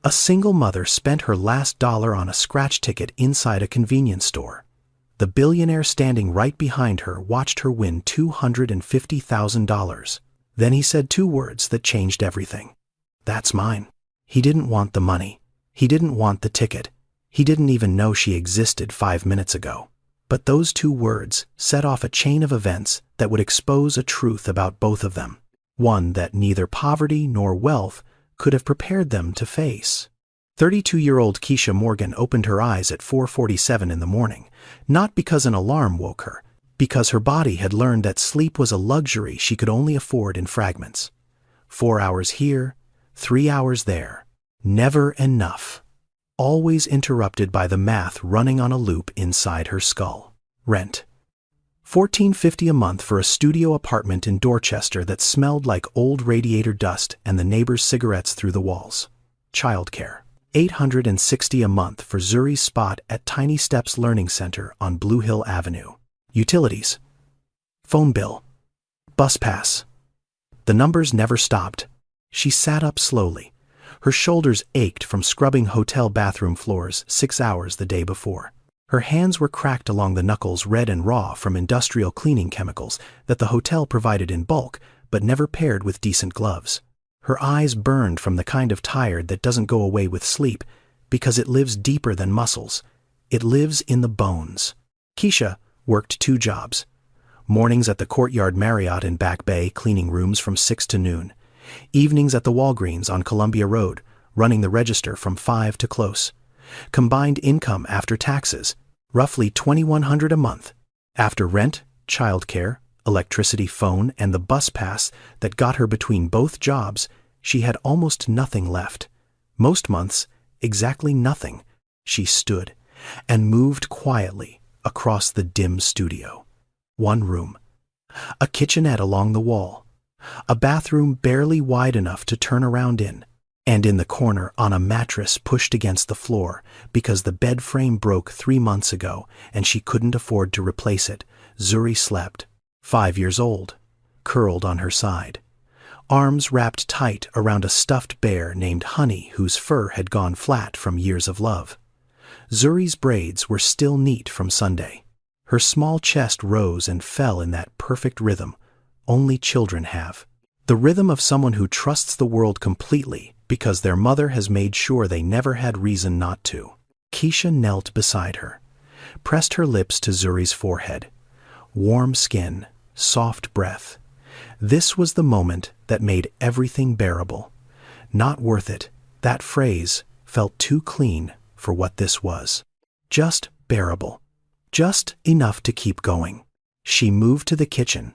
A single mother spent her last dollar on a scratch ticket inside a convenience store. The billionaire standing right behind her watched her win $250,000. Then he said two words that changed everything. "That's mine." He didn't want the money. He didn't want the ticket. He didn't even know she existed 5 minutes ago. But those two words set off a chain of events that would expose a truth about both of them, one that neither poverty nor wealth could have prepared them to face. 32-year-old Keisha Morgan opened her eyes at 4:47 in the morning, not because an alarm woke her, because her body had learned that sleep was a luxury she could only afford in fragments. 4 hours here, 3 hours there. Never enough. Always interrupted by the math running on a loop inside her skull. Rent. $14.50 a month for a studio apartment in Dorchester that smelled like old radiator dust and the neighbors' cigarettes through the walls. Childcare. $860 a month for Zuri's spot at Tiny Steps Learning Center on Blue Hill Avenue. Utilities. Phone bill. Bus pass. The numbers never stopped. She sat up slowly. Her shoulders ached from scrubbing hotel bathroom floors 6 hours the day before. Her hands were cracked along the knuckles, red and raw from industrial cleaning chemicals that the hotel provided in bulk, but never paired with decent gloves. Her eyes burned from the kind of tired that doesn't go away with sleep, because it lives deeper than muscles. It lives in the bones. Keisha worked 2 jobs. Mornings at the Courtyard Marriott in Back Bay, cleaning rooms from 6 to noon. Evenings at the Walgreens on Columbia Road, running the register from 5 to close. Combined income after taxes, roughly $2,100 a month. After rent, childcare, electricity, phone, and the bus pass that got her between both jobs, she had almost nothing left. Most months, exactly nothing. She stood and moved quietly across the dim studio. 1 room. A kitchenette along the wall. A bathroom barely wide enough to turn around in. And in the corner on a mattress pushed against the floor because the bed frame broke 3 months ago and she couldn't afford to replace it, Zuri slept. 5 years old, curled on her side. Arms wrapped tight around a stuffed bear named Honey whose fur had gone flat from years of love. Zuri's braids were still neat from Sunday. Her small chest rose and fell in that perfect rhythm only children have. The rhythm of someone who trusts the world completely because their mother has made sure they never had reason not to. Keisha knelt beside her, pressed her lips to Zuri's forehead. Warm skin, soft breath. This was the moment that made everything bearable. Not worth it. That phrase felt too clean for what this was. Just bearable. Just enough to keep going. She moved to the kitchen,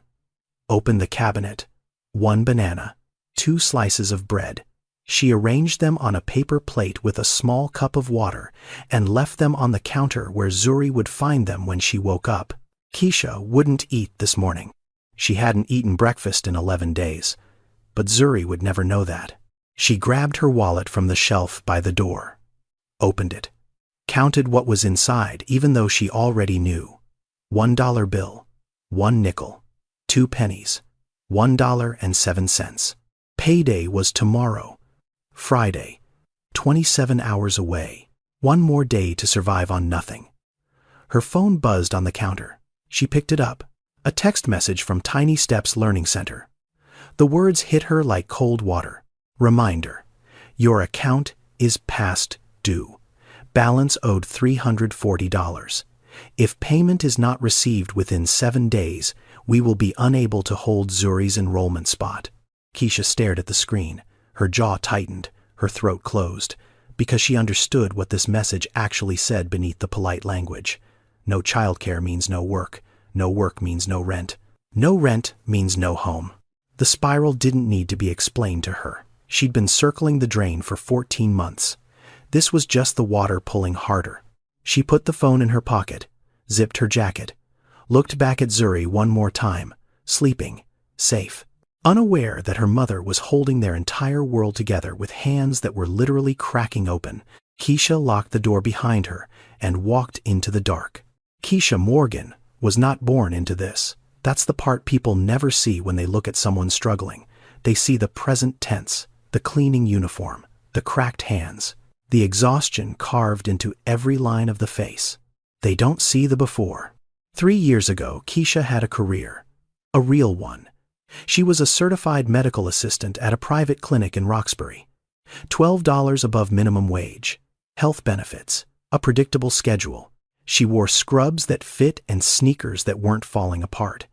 opened the cabinet. 1 banana, 2 slices of bread. She arranged them on a paper plate with a small cup of water and left them on the counter where Zuri would find them when she woke up. Keisha wouldn't eat this morning. She hadn't eaten breakfast in 11 days. But Zuri would never know that. She grabbed her wallet from the shelf by the door, opened it, counted what was inside even though she already knew. $1 bill, 1 nickel, 2 pennies, $1.07. Payday was tomorrow, Friday, 27 hours away. 1 more day to survive on nothing. Her phone buzzed on the counter. She picked it up. A text message from Tiny Steps Learning Center. The words hit her like cold water. Reminder: your account is past due. Balance owed $340. If payment is not received within 7 days, we will be unable to hold Zuri's enrollment spot. Keisha stared at the screen. Her jaw tightened, her throat closed, because she understood what this message actually said beneath the polite language. No childcare means no work. No work means no rent. No rent means no home. The spiral didn't need to be explained to her. She'd been circling the drain for 14 months. This was just the water pulling harder. She put the phone in her pocket, zipped her jacket, looked back at Zuri one more time, sleeping, safe, unaware that her mother was holding their entire world together with hands that were literally cracking open. Keisha locked the door behind her and walked into the dark. Keisha Morgan was not born into this. That's the part people never see when they look at someone struggling. They see the present tense, the cleaning uniform, the cracked hands. the exhaustion carved into every line of the face. They don't see the before. 3 years ago, Keisha had a career. A real one. She was a certified medical assistant at a private clinic in Roxbury. $12 above minimum wage. Health benefits. A predictable schedule. She wore scrubs that fit and sneakers that weren't falling apart.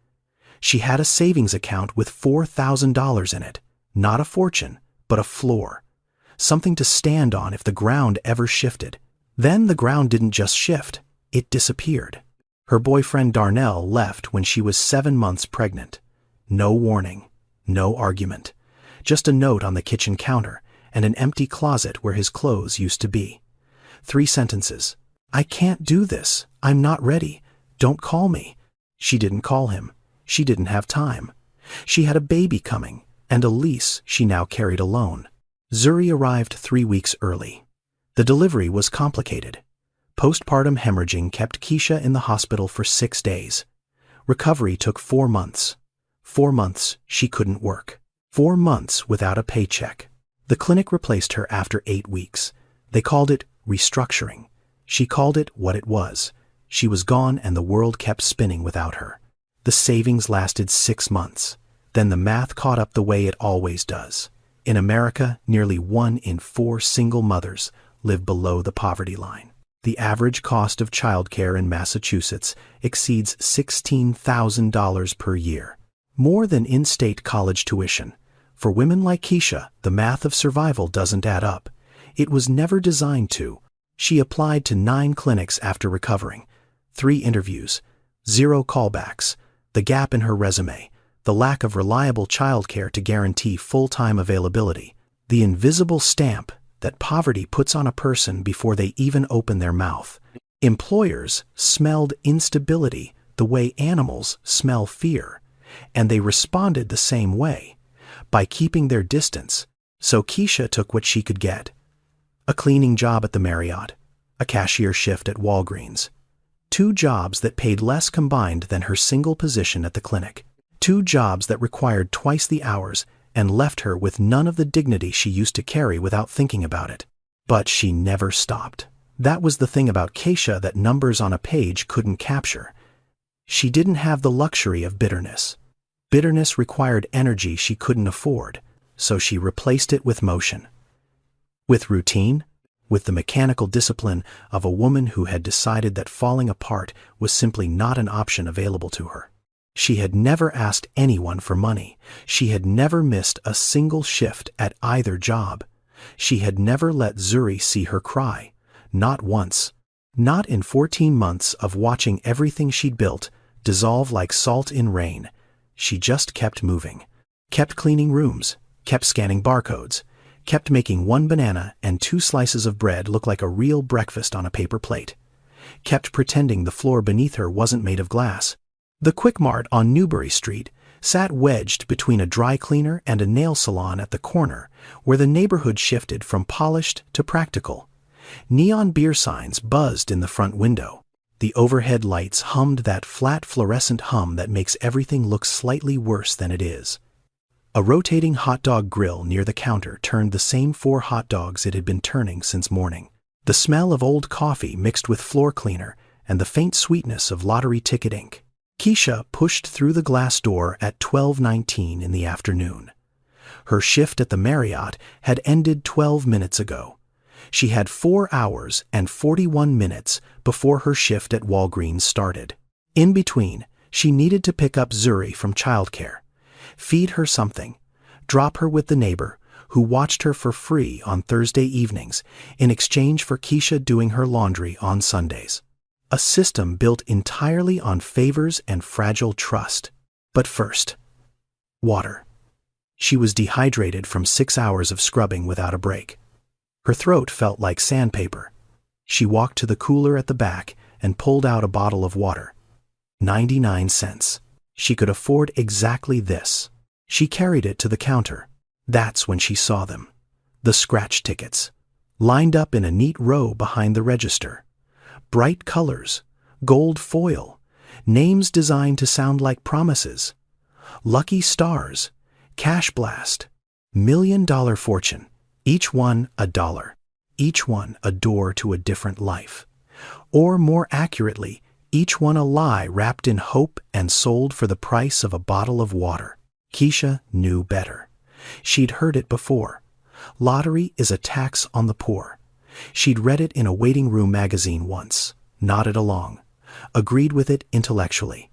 She had a savings account with $4,000 in it. Not a fortune, but a floor. Something to stand on if the ground ever shifted. Then the ground didn't just shift, it disappeared. Her boyfriend Darnell left when she was 7 months pregnant. No warning, no argument. Just a note on the kitchen counter and an empty closet where his clothes used to be. 3 sentences. I can't do this. I'm not ready. Don't call me. She didn't call him. She didn't have time. She had a baby coming and a lease she now carried alone. Zuri arrived 3 weeks early. The delivery was complicated. Postpartum hemorrhaging kept Keisha in the hospital for 6 days. Recovery took 4 months. 4 months she couldn't work. 4 months without a paycheck. The clinic replaced her after 8 weeks. They called it restructuring. She called it what it was. She was gone and the world kept spinning without her. The savings lasted 6 months. Then the math caught up the way it always does. In America, nearly 1 in 4 single mothers live below the poverty line. The average cost of childcare in Massachusetts exceeds $16,000 per year. More than in-state college tuition. For women like Keisha, the math of survival doesn't add up. It was never designed to. She applied to 9 clinics after recovering. 3 interviews. 0 callbacks. The gap in her resume. The lack of reliable childcare to guarantee full-time availability. The invisible stamp that poverty puts on a person before they even open their mouth. Employers smelled instability the way animals smell fear, and they responded the same way, by keeping their distance. So Keisha took what she could get. A cleaning job at the Marriott, a cashier shift at Walgreens. 2 jobs that paid less combined than her single position at the clinic. 2 jobs that required twice the hours and left her with none of the dignity she used to carry without thinking about it. But she never stopped. That was the thing about Keisha that numbers on a page couldn't capture. She didn't have the luxury of bitterness. Bitterness required energy she couldn't afford, so she replaced it with motion. With routine, with the mechanical discipline of a woman who had decided that falling apart was simply not an option available to her. She had never asked anyone for money. She had never missed a single shift at either job. She had never let Zuri see her cry. Not once. Not in 14 months of watching everything she'd built dissolve like salt in rain. She just kept moving. Kept cleaning rooms. Kept scanning barcodes. Kept making 1 banana and 2 slices of bread look like a real breakfast on a paper plate. Kept pretending the floor beneath her wasn't made of glass. The Quick Mart on Newbury Street sat wedged between a dry cleaner and a nail salon at the corner, where the neighborhood shifted from polished to practical. Neon beer signs buzzed in the front window. The overhead lights hummed that flat fluorescent hum that makes everything look slightly worse than it is. A rotating hot dog grill near the counter turned the same 4 hot dogs it had been turning since morning. The smell of old coffee mixed with floor cleaner and the faint sweetness of lottery ticket ink. Keisha pushed through the glass door at 12:19 in the afternoon. Her shift at the Marriott had ended 12 minutes ago. She had 4 hours and 41 minutes before her shift at Walgreens started. In between, she needed to pick up Zuri from childcare, feed her something, drop her with the neighbor who watched her for free on Thursday evenings in exchange for Keisha doing her laundry on Sundays. A system built entirely on favors and fragile trust. But first, water. She was dehydrated from 6 hours of scrubbing without a break. Her throat felt like sandpaper. She walked to the cooler at the back and pulled out a bottle of water. 99 cents. She could afford exactly this. She carried it to the counter. That's when she saw them. The scratch tickets, lined up in a neat row behind the register. Bright colors, gold foil, names designed to sound like promises. Lucky stars, cash blast, $1 million fortune, each one $1. each one a door to a different life. Or more accurately, each one a lie wrapped in hope and sold for the price of a bottle of water. Keisha knew better. She'd heard it before. Lottery is a tax on the poor. She'd read it in a waiting room magazine once, nodded along, agreed with it intellectually.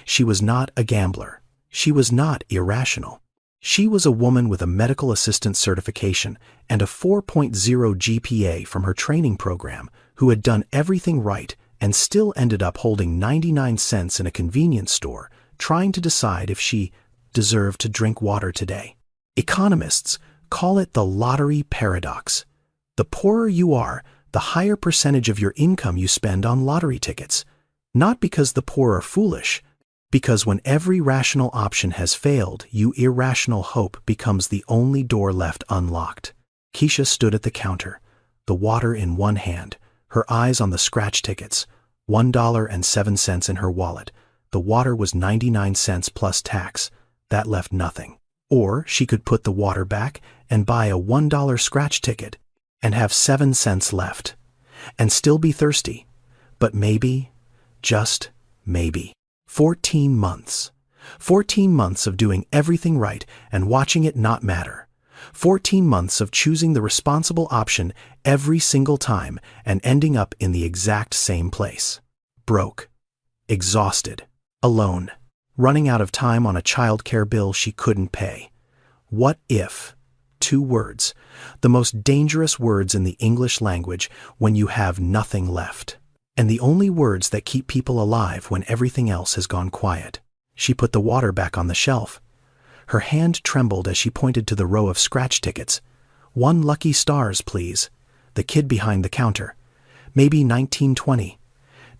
She was not a gambler. She was not irrational. She was a woman with a medical assistant certification and a 4.0 GPA from her training program who had done everything right and still ended up holding 99 cents in a convenience store, trying to decide if she deserved to drink water today. Economists call it the lottery paradox. The poorer you are, the higher percentage of your income you spend on lottery tickets. Not because the poor are foolish, because when every rational option has failed, you irrational hope becomes the only door left unlocked. Keisha stood at the counter, the water in one hand, her eyes on the scratch tickets, $1.07 in her wallet. The water was 99 cents plus tax. That left nothing. Or she could put the water back and buy a $1 scratch ticket and have 7 cents left, and still be thirsty. But maybe, just maybe, 14 months. 14 months of doing everything right and watching it not matter. 14 months of choosing the responsible option every single time and ending up in the exact same place. Broke. Exhausted. Alone. Running out of time on a childcare bill she couldn't pay. What if? 2 words. The most dangerous words in the English language when you have nothing left. And the only words that keep people alive when everything else has gone quiet. She put the water back on the shelf. Her hand trembled as she pointed to the row of scratch tickets. 1 lucky stars, please. The kid behind the counter. Maybe 1920.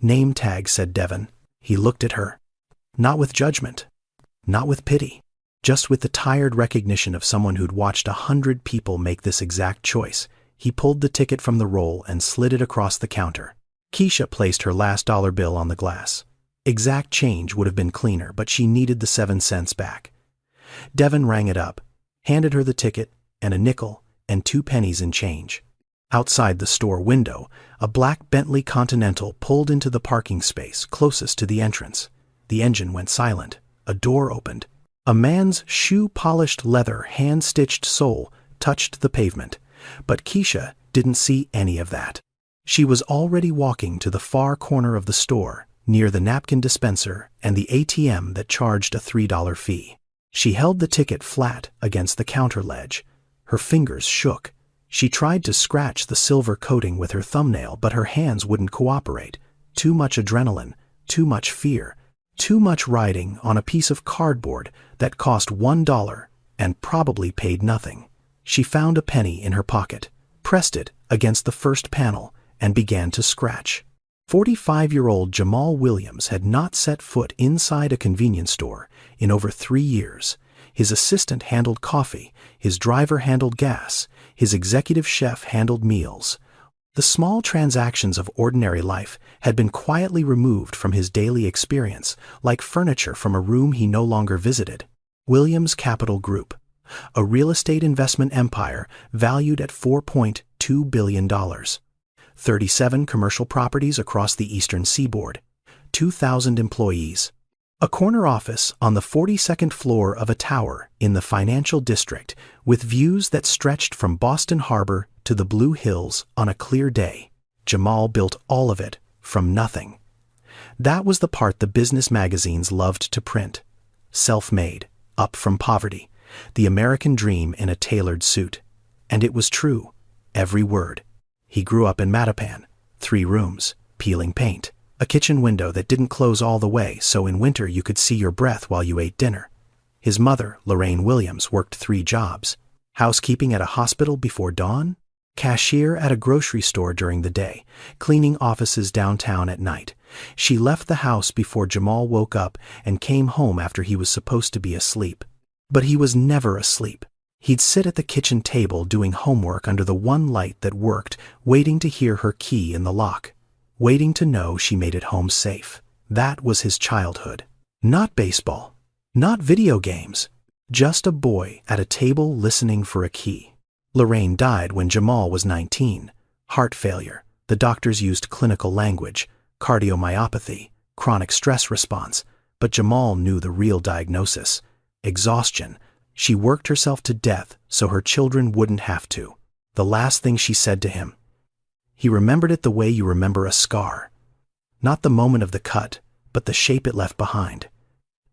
Name tag, said Devon. He looked at her. Not with judgment. Not with pity. Just with the tired recognition of someone who'd watched 100 people make this exact choice. He pulled the ticket from the roll and slid it across the counter. Keisha placed her last dollar bill on the glass. Exact change would have been cleaner, but she needed the 7 cents back. Devon rang it up, handed her the ticket and a nickel and 2 pennies in change. Outside the store window, a black Bentley Continental pulled into the parking space closest to the entrance. The engine went silent. A door opened. A man's shoe-polished leather hand-stitched sole touched the pavement, but Keisha didn't see any of that. She was already walking to the far corner of the store, near the napkin dispenser and the ATM that charged a $3 fee. She held the ticket flat against the counter ledge. Her fingers shook. She tried to scratch the silver coating with her thumbnail, but her hands wouldn't cooperate. Too much adrenaline, too much fear, too much riding on a piece of cardboard that cost $1 and probably paid nothing. She found a penny in her pocket, pressed it against the first panel, and began to scratch. 45-year-old Jamal Williams had not set foot inside a convenience store in over 3 years. His assistant handled coffee, his driver handled gas, his executive chef handled meals. The small transactions of ordinary life had been quietly removed from his daily experience, like furniture from a room he no longer visited. Williams Capital Group, a real estate investment empire valued at $4.2 billion. 37 commercial properties across the eastern seaboard, 2,000 employees. A corner office on the 42nd floor of a tower in the financial district with views that stretched from Boston Harbor to the Blue Hills on a clear day. Jamal built all of it from nothing. That was the part the business magazines loved to print. Self-made, up from poverty, the American dream in a tailored suit. And it was true, every word. He grew up in Mattapan, 3 rooms, peeling paint, a kitchen window that didn't close all the way so in winter you could see your breath while you ate dinner. His mother, Lorraine Williams, worked 3 jobs. Housekeeping at a hospital before dawn, cashier at a grocery store during the day, cleaning offices downtown at night. She left the house before Jamal woke up and came home after he was supposed to be asleep. But he was never asleep. He'd sit at the kitchen table doing homework under the one light that worked, waiting to hear her key in the lock, waiting to know she made it home safe. That was his childhood. Not baseball, not video games, just a boy at a table listening for a key. Lorraine died when Jamal was 19. Heart failure. The doctors used clinical language, cardiomyopathy, chronic stress response, but Jamal knew the real diagnosis: exhaustion. She worked herself to death so her children wouldn't have to. The last thing she said to him. He remembered it the way you remember a scar. Not the moment of the cut, but the shape it left behind.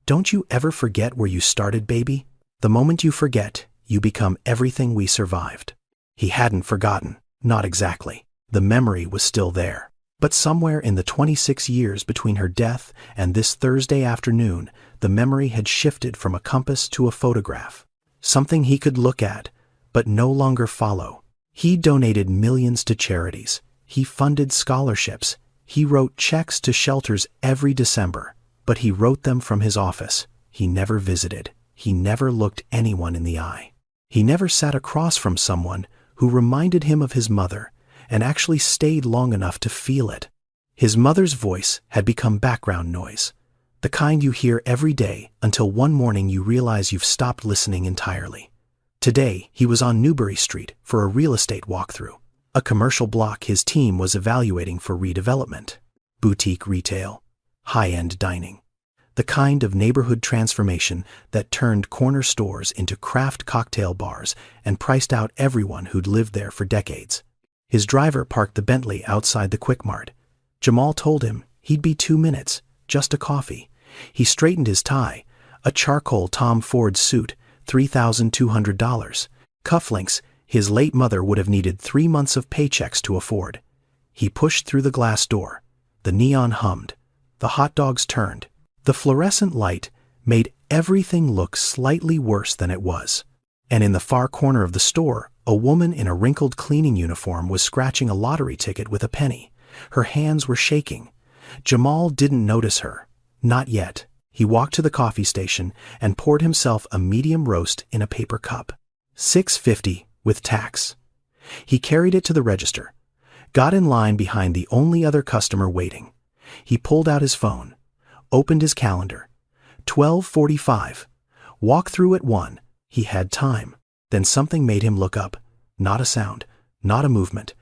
Don't you ever forget where you started, baby? The moment you forget, you become everything we survived. He hadn't forgotten, not exactly. The memory was still there. But somewhere in the 26 years between her death and this Thursday afternoon, the memory had shifted from a compass to a photograph. Something he could look at, but no longer follow. He donated millions to charities. He funded scholarships. He wrote checks to shelters every December. But he wrote them from his office. He never visited. He never looked anyone in the eye. He never sat across from someone who reminded him of his mother and actually stayed long enough to feel it. His mother's voice had become background noise, the kind you hear every day until one morning you realize you've stopped listening entirely. Today, he was on Newbury Street for a real estate walkthrough, a commercial block his team was evaluating for redevelopment. Boutique retail, high-end dining, the kind of neighborhood transformation that turned corner stores into craft cocktail bars and priced out everyone who'd lived there for decades. His driver parked the Bentley outside the Quick Mart. Jamal told him he'd be 2 minutes, just a coffee. He straightened his tie, a charcoal Tom Ford suit, $3,200. Cufflinks his late mother would have needed 3 months of paychecks to afford. He pushed through the glass door. The neon hummed. The hot dogs turned. The fluorescent light made everything look slightly worse than it was. And in the far corner of the store, a woman in a wrinkled cleaning uniform was scratching a lottery ticket with a penny. Her hands were shaking. Jamal didn't notice her. Not yet. He walked to the coffee station and poured himself a medium roast in a paper cup. $6.50 with tax. He carried it to the register, got in line behind the only other customer waiting. He pulled out his phone, opened his calendar. 12:45. Walk through at 1. He had time. Then something made him look up. Not a sound, not a movement,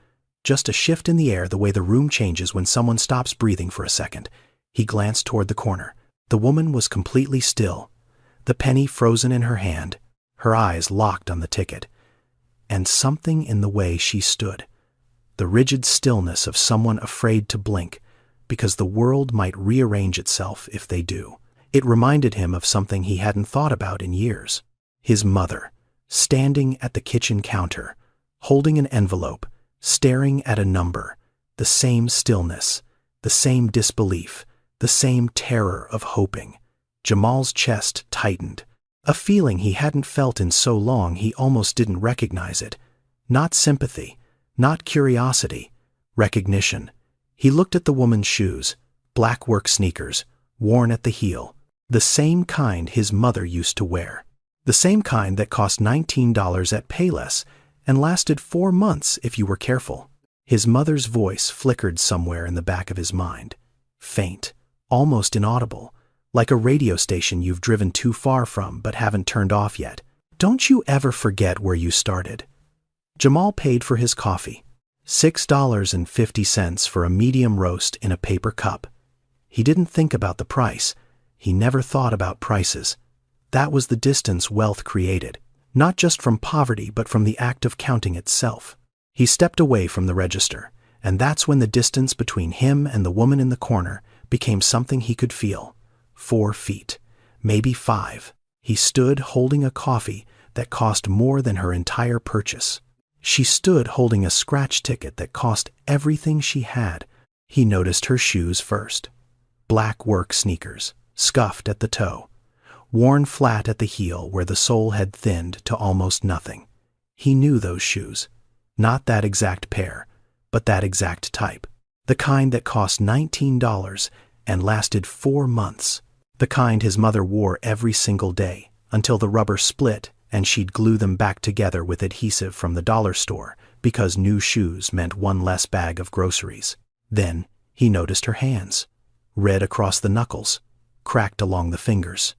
just a shift in the air the way the room changes when someone stops breathing for a second. He glanced toward the corner. The woman was completely still, the penny frozen in her hand, her eyes locked on the ticket. And something in the way she stood, the rigid stillness of someone afraid to blink, because the world might rearrange itself if they do. It reminded him of something he hadn't thought about in years. His mother, standing at the kitchen counter, holding an envelope, staring at a number, the same stillness, the same disbelief, the same terror of hoping. Jamal's chest tightened. A feeling he hadn't felt in so long he almost didn't recognize it. Not sympathy, not curiosity, recognition. He looked at the woman's shoes, black work sneakers, worn at the heel, the same kind his mother used to wear. The same kind that cost $19 at Payless and lasted 4 months if you were careful. His mother's voice flickered somewhere in the back of his mind. Faint, almost inaudible, like a radio station you've driven too far from but haven't turned off yet. Don't you ever forget where you started. Jamal paid for his coffee. $6.50 for a medium roast in a paper cup. He didn't think about the price. He never thought about prices. That was the distance wealth created, not just from poverty but from the act of counting itself. He stepped away from the register, and that's when the distance between him and the woman in the corner became something he could feel. 4 feet, maybe 5. He stood holding a coffee that cost more than her entire purchase. She stood holding a scratch ticket that cost everything she had. He noticed her shoes first. Black work sneakers, scuffed at the toe, worn flat at the heel where the sole had thinned to almost nothing. He knew those shoes. Not that exact pair, but that exact type. The kind that cost $19 and lasted 4 months. The kind his mother wore every single day until the rubber split and she'd glue them back together with adhesive from the dollar store because new shoes meant one less bag of groceries. Then he noticed her hands, red across the knuckles, cracked along the fingers.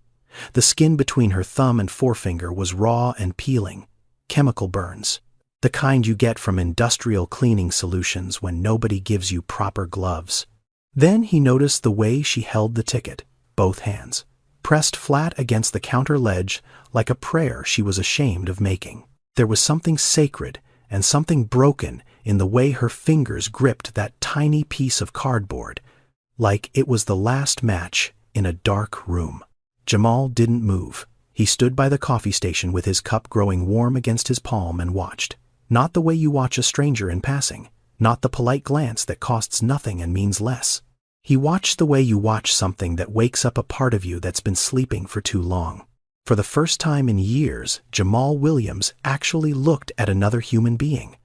The skin between her thumb and forefinger was raw and peeling, chemical burns. The kind you get from industrial cleaning solutions when nobody gives you proper gloves. Then he noticed the way she held the ticket, both hands, pressed flat against the counter ledge like a prayer she was ashamed of making. There was something sacred and something broken in the way her fingers gripped that tiny piece of cardboard, like it was the last match in a dark room. Jamal didn't move. He stood by the coffee station with his cup growing warm against his palm and watched. Not the way you watch a stranger in passing, not the polite glance that costs nothing and means less. He watched the way you watch something that wakes up a part of you that's been sleeping for too long. For the first time in years, Jamal Williams actually looked at another human being.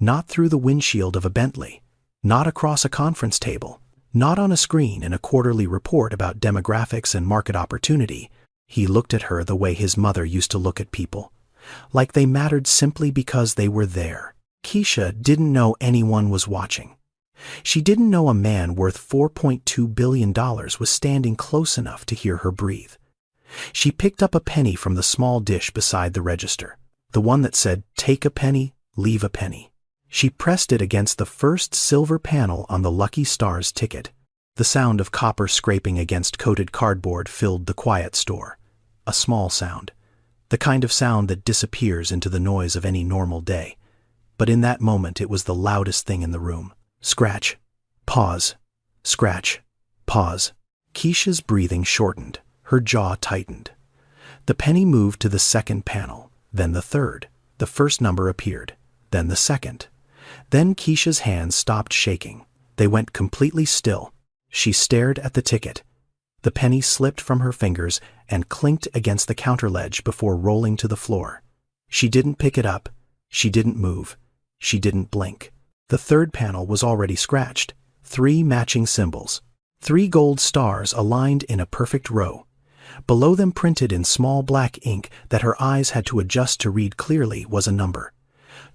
Not through the windshield of a Bentley, not across a conference table, not on a screen in a quarterly report about demographics and market opportunity. He looked at her the way his mother used to look at people, like they mattered simply because they were there. Keisha didn't know anyone was watching. She didn't know a man worth $4.2 billion was standing close enough to hear her breathe. She picked up a penny from the small dish beside the register, the one that said, "Take a penny, leave a penny." She pressed it against the first silver panel on the Lucky Stars ticket. The sound of copper scraping against coated cardboard filled the quiet store. A small sound, the kind of sound that disappears into the noise of any normal day. But in that moment it was the loudest thing in the room. Scratch, pause, scratch, pause. Keisha's breathing shortened, her jaw tightened. The penny moved to the second panel, then the third. The first number appeared, then the second. Then Keisha's hands stopped shaking. They went completely still. She stared at the ticket. The penny slipped from her fingers and clinked against the counter ledge before rolling to the floor. She didn't pick it up. She didn't move. She didn't blink. The third panel was already scratched. 3 matching symbols. 3 gold stars aligned in a perfect row. Below them, printed in small black ink that her eyes had to adjust to read clearly, was a number.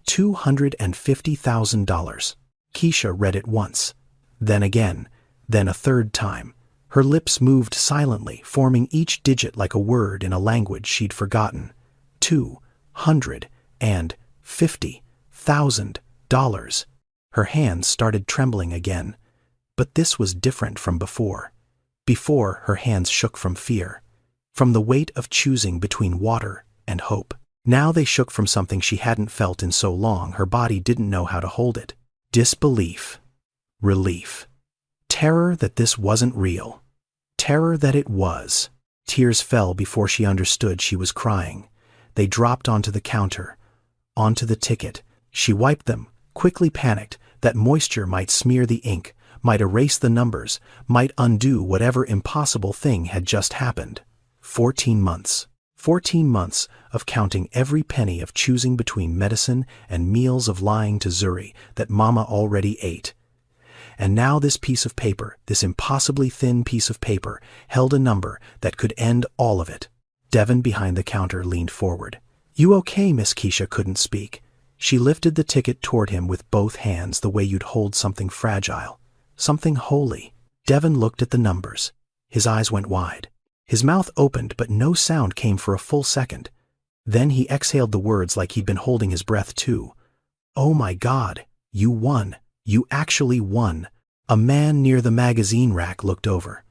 $250,000. Keisha read it once, then again, then a third time. Her lips moved silently, forming each digit like a word in a language she'd forgotten. $250,000. Her hands started trembling again. But this was different from before. Before, her hands shook from fear, from the weight of choosing between water and hope. Now they shook from something she hadn't felt in so long her body didn't know how to hold it. Disbelief. Relief. Terror that this wasn't real. Terror that it was. Tears fell before she understood she was crying. They dropped onto the counter, onto the ticket. She wiped them, quickly panicked that moisture might smear the ink, might erase the numbers, might undo whatever impossible thing had just happened. 14 months. 14 months of counting every penny, of choosing between medicine and meals, of lying to Zuri that Mama already ate. And now this piece of paper, this impossibly thin piece of paper, held a number that could end all of it. Devin behind the counter leaned forward. "You okay, Miss?" Keisha couldn't speak. She lifted the ticket toward him with both hands, the way you'd hold something fragile, something holy. Devin looked at the numbers. His eyes went wide. His mouth opened, but no sound came for a full second. Then he exhaled the words like he'd been holding his breath too. "Oh my God, you won. You actually won." A man near the magazine rack looked over.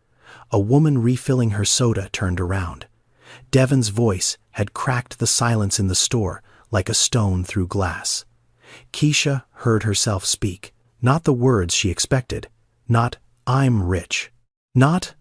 A woman refilling her soda turned around. Devin's voice had cracked the silence in the store like a stone through glass. Keisha heard herself speak, not the words she expected, not "I'm rich," not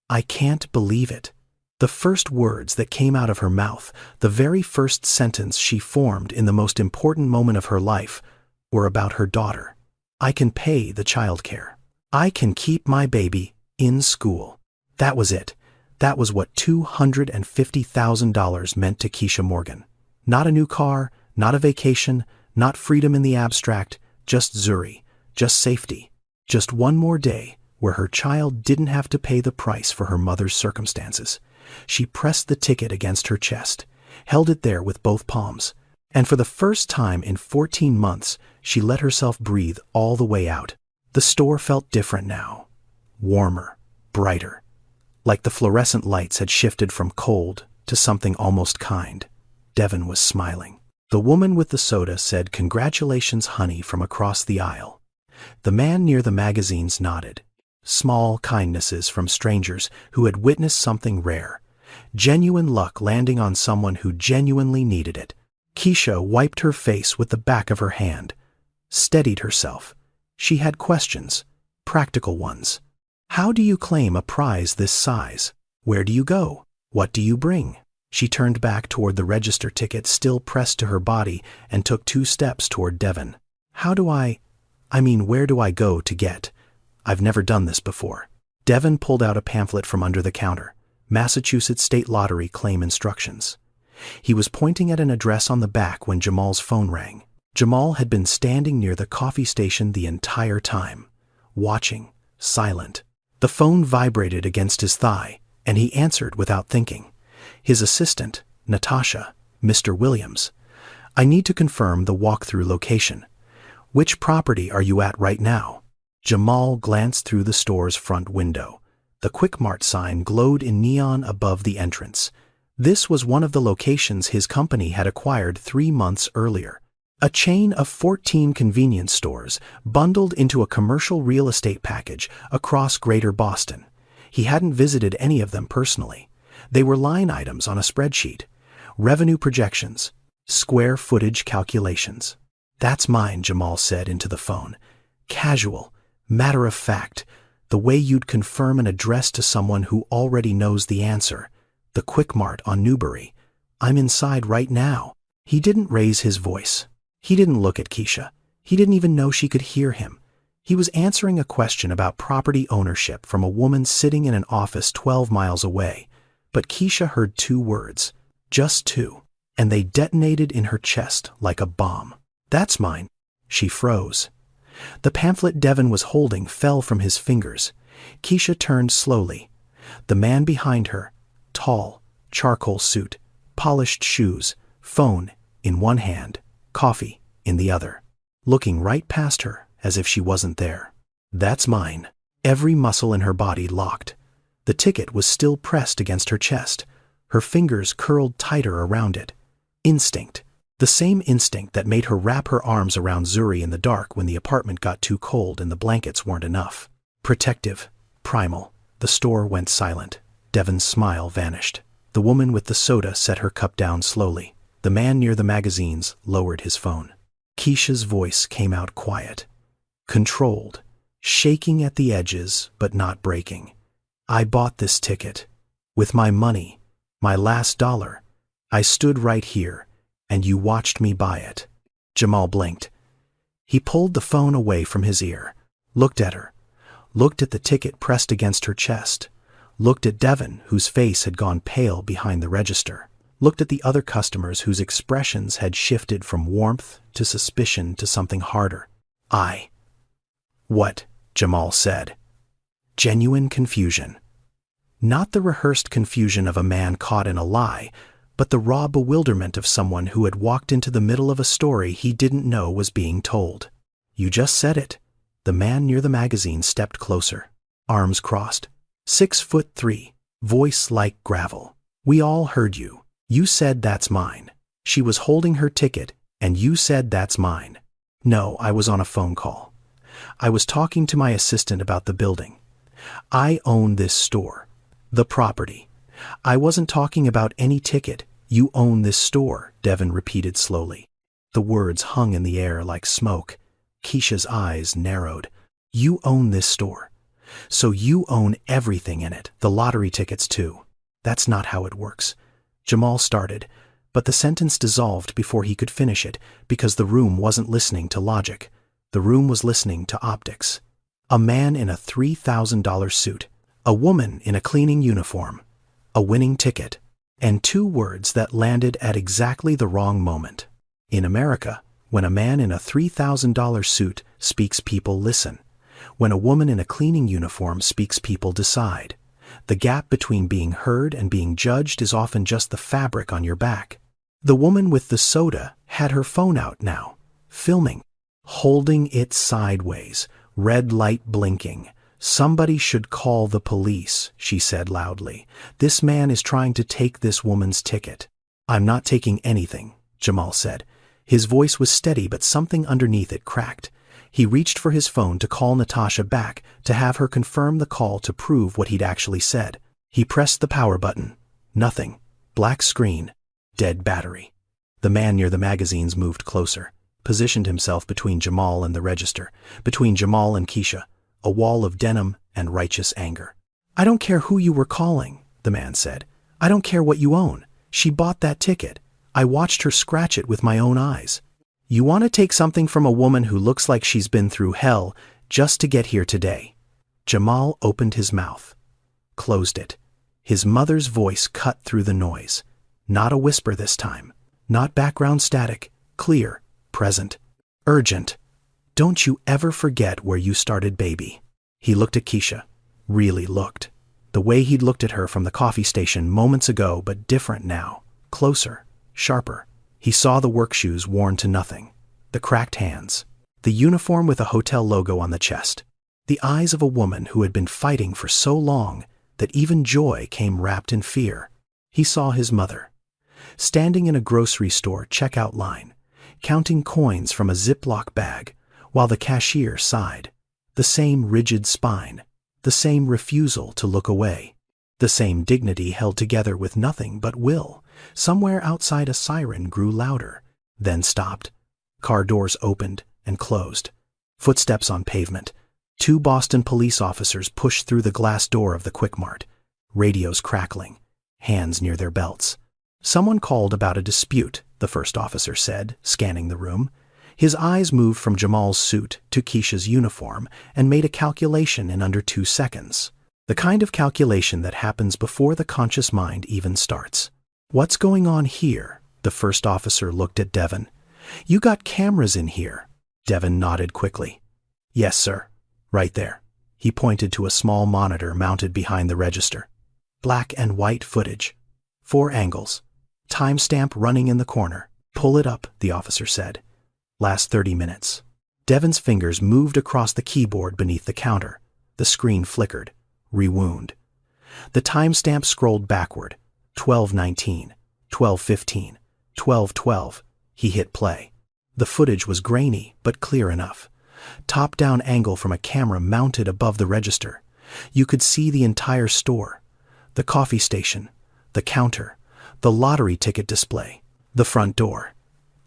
"I can't believe it." The first words that came out of her mouth, the very first sentence she formed in the most important moment of her life, were about her daughter. "I can pay the childcare. I can keep my baby in school." That was it. That was what $250,000 meant to Keisha Morgan. Not a new car, not a vacation, not freedom in the abstract, just Zuri, just safety, just one more day where her child didn't have to pay the price for her mother's circumstances. She pressed the ticket against her chest, held it there with both palms, and for the first time in 14 months, she let herself breathe all the way out. The store felt different now, warmer, brighter, like the fluorescent lights had shifted from cold to something almost kind. Devin was smiling. The woman with the soda said, "Congratulations, honey," from across the aisle. The man near the magazines nodded. Small kindnesses from strangers who had witnessed something rare. Genuine luck landing on someone who genuinely needed it. Keisha wiped her face with the back of her hand. Steadied herself. She had questions. Practical ones. How do you claim a prize this size? Where do you go? What do you bring? She turned back toward the register ticket still pressed to her body and took 2 steps toward Devon. Where do I go to get? I've never done this before. Devon pulled out a pamphlet from under the counter. Massachusetts State Lottery claim instructions. He was pointing at an address on the back when Jamal's phone rang. Jamal had been standing near the coffee station the entire time. Watching. Silent. The phone vibrated against his thigh, and he answered without thinking. His assistant, Natasha, Mr. Williams. "I need to confirm the walkthrough location. Which property are you at right now?" Jamal glanced through the store's front window. The Quick Mart sign glowed in neon above the entrance. This was one of the locations his company had acquired 3 months earlier. A chain of 14 convenience stores bundled into a commercial real estate package across Greater Boston. He hadn't visited any of them personally. They were line items on a spreadsheet. Revenue projections. Square footage calculations. "That's mine," Jamal said into the phone. Casual. Matter of fact. The way you'd confirm an address to someone who already knows the answer. The Quick Mart on Newbury. "I'm inside right now." He didn't raise his voice. He didn't look at Keisha. He didn't even know she could hear him. He was answering a question about property ownership from a woman sitting in an office 12 miles away. But Keisha heard 2 words. Just 2. And they detonated in her chest like a bomb. "That's mine." She froze. The pamphlet Devon was holding fell from his fingers. Keisha turned slowly. The man behind her, tall, charcoal suit, polished shoes, phone in one hand, coffee in the other, looking right past her as if she wasn't there. "That's mine." Every muscle in her body locked. The ticket was still pressed against her chest. Her fingers curled tighter around it. Instinct. The same instinct that made her wrap her arms around Zuri in the dark when the apartment got too cold and the blankets weren't enough. Protective. Primal. The store went silent. Devon's smile vanished. The woman with the soda set her cup down slowly. The man near the magazines lowered his phone. Keisha's voice came out quiet. Controlled. Shaking at the edges, but not breaking. "I bought this ticket. With my money. My last dollar. I stood right here, and you watched me buy it." Jamal blinked. He pulled the phone away from his ear, looked at her, looked at the ticket pressed against her chest, looked at Devon, whose face had gone pale behind the register, looked at the other customers whose expressions had shifted from warmth to suspicion to something harder. "What?" Jamal said. Genuine confusion. Not the rehearsed confusion of a man caught in a lie, but the raw bewilderment of someone who had walked into the middle of a story he didn't know was being told. "You just said it." The man near the magazine stepped closer. Arms crossed. 6'3", voice like gravel. "We all heard you. You said that's mine." She was holding her ticket, and you said that's mine. "No, I was on a phone call. I was talking to my assistant about the building. I own this store. The property. I wasn't talking about any ticket. You own this store," Devon repeated slowly. The words hung in the air like smoke. Keisha's eyes narrowed. "You own this store. So you own everything in it, the lottery tickets too." "That's not how it works." Jamal started, but the sentence dissolved before he could finish it because the room wasn't listening to logic. The room was listening to optics. A man in a $3,000 suit. A woman in a cleaning uniform. A winning ticket. And 2 words that landed at exactly the wrong moment. In America, when a man in a $3,000 suit speaks, people listen. When a woman in a cleaning uniform speaks, people decide. The gap between being heard and being judged is often just the fabric on your back. The woman with the soda had her phone out now, filming, holding it sideways, red light blinking. "Somebody should call the police," she said loudly. "This man is trying to take this woman's ticket." "I'm not taking anything," Jamal said. His voice was steady, but something underneath it cracked. He reached for his phone to call Natasha back, to have her confirm the call to prove what he'd actually said. He pressed the power button. Nothing. Black screen. Dead battery. The man near the magazines moved closer, positioned himself between Jamal and the register, between Jamal and Keisha, a wall of denim and righteous anger. "I don't care who you were calling," the man said. "I don't care what you own. She bought that ticket. I watched her scratch it with my own eyes. You want to take something from a woman who looks like she's been through hell just to get here today?" Jamal opened his mouth, closed it. His mother's voice cut through the noise. Not a whisper this time. Not background static. Clear. Present. Urgent. "Don't you ever forget where you started, baby." He looked at Keisha. Really looked. The way he'd looked at her from the coffee station moments ago, but different now. Closer. Sharper. He saw the work shoes worn to nothing. The cracked hands. The uniform with a hotel logo on the chest. The eyes of a woman who had been fighting for so long that even joy came wrapped in fear. He saw his mother, standing in a grocery store checkout line, counting coins from a Ziploc bag, while the cashier sighed. The same rigid spine, the same refusal to look away, the same dignity held together with nothing but will. Somewhere outside a siren grew louder, then stopped. Car doors opened and closed. Footsteps on pavement. 2 Boston police officers pushed through the glass door of the Quick Mart, radios crackling, hands near their belts. "Someone called about a dispute," the first officer said, scanning the room. His eyes moved from Jamal's suit to Keisha's uniform and made a calculation in under 2 seconds. The kind of calculation that happens before the conscious mind even starts. "What's going on here?" The first officer looked at Devin. "You got cameras in here." Devin nodded quickly. "Yes, sir. Right there." He pointed to a small monitor mounted behind the register. "Black and white footage. 4 angles. Timestamp running in the corner." "Pull it up," the officer said. "Last 30 minutes." Devin's fingers moved across the keyboard beneath the counter. The screen flickered. Rewound. The timestamp scrolled backward. 12:19, 12:15, 12:12. He hit play. The footage was grainy, but clear enough. Top-down angle from a camera mounted above the register. You could see the entire store. The coffee station, the counter, the lottery ticket display, the front door.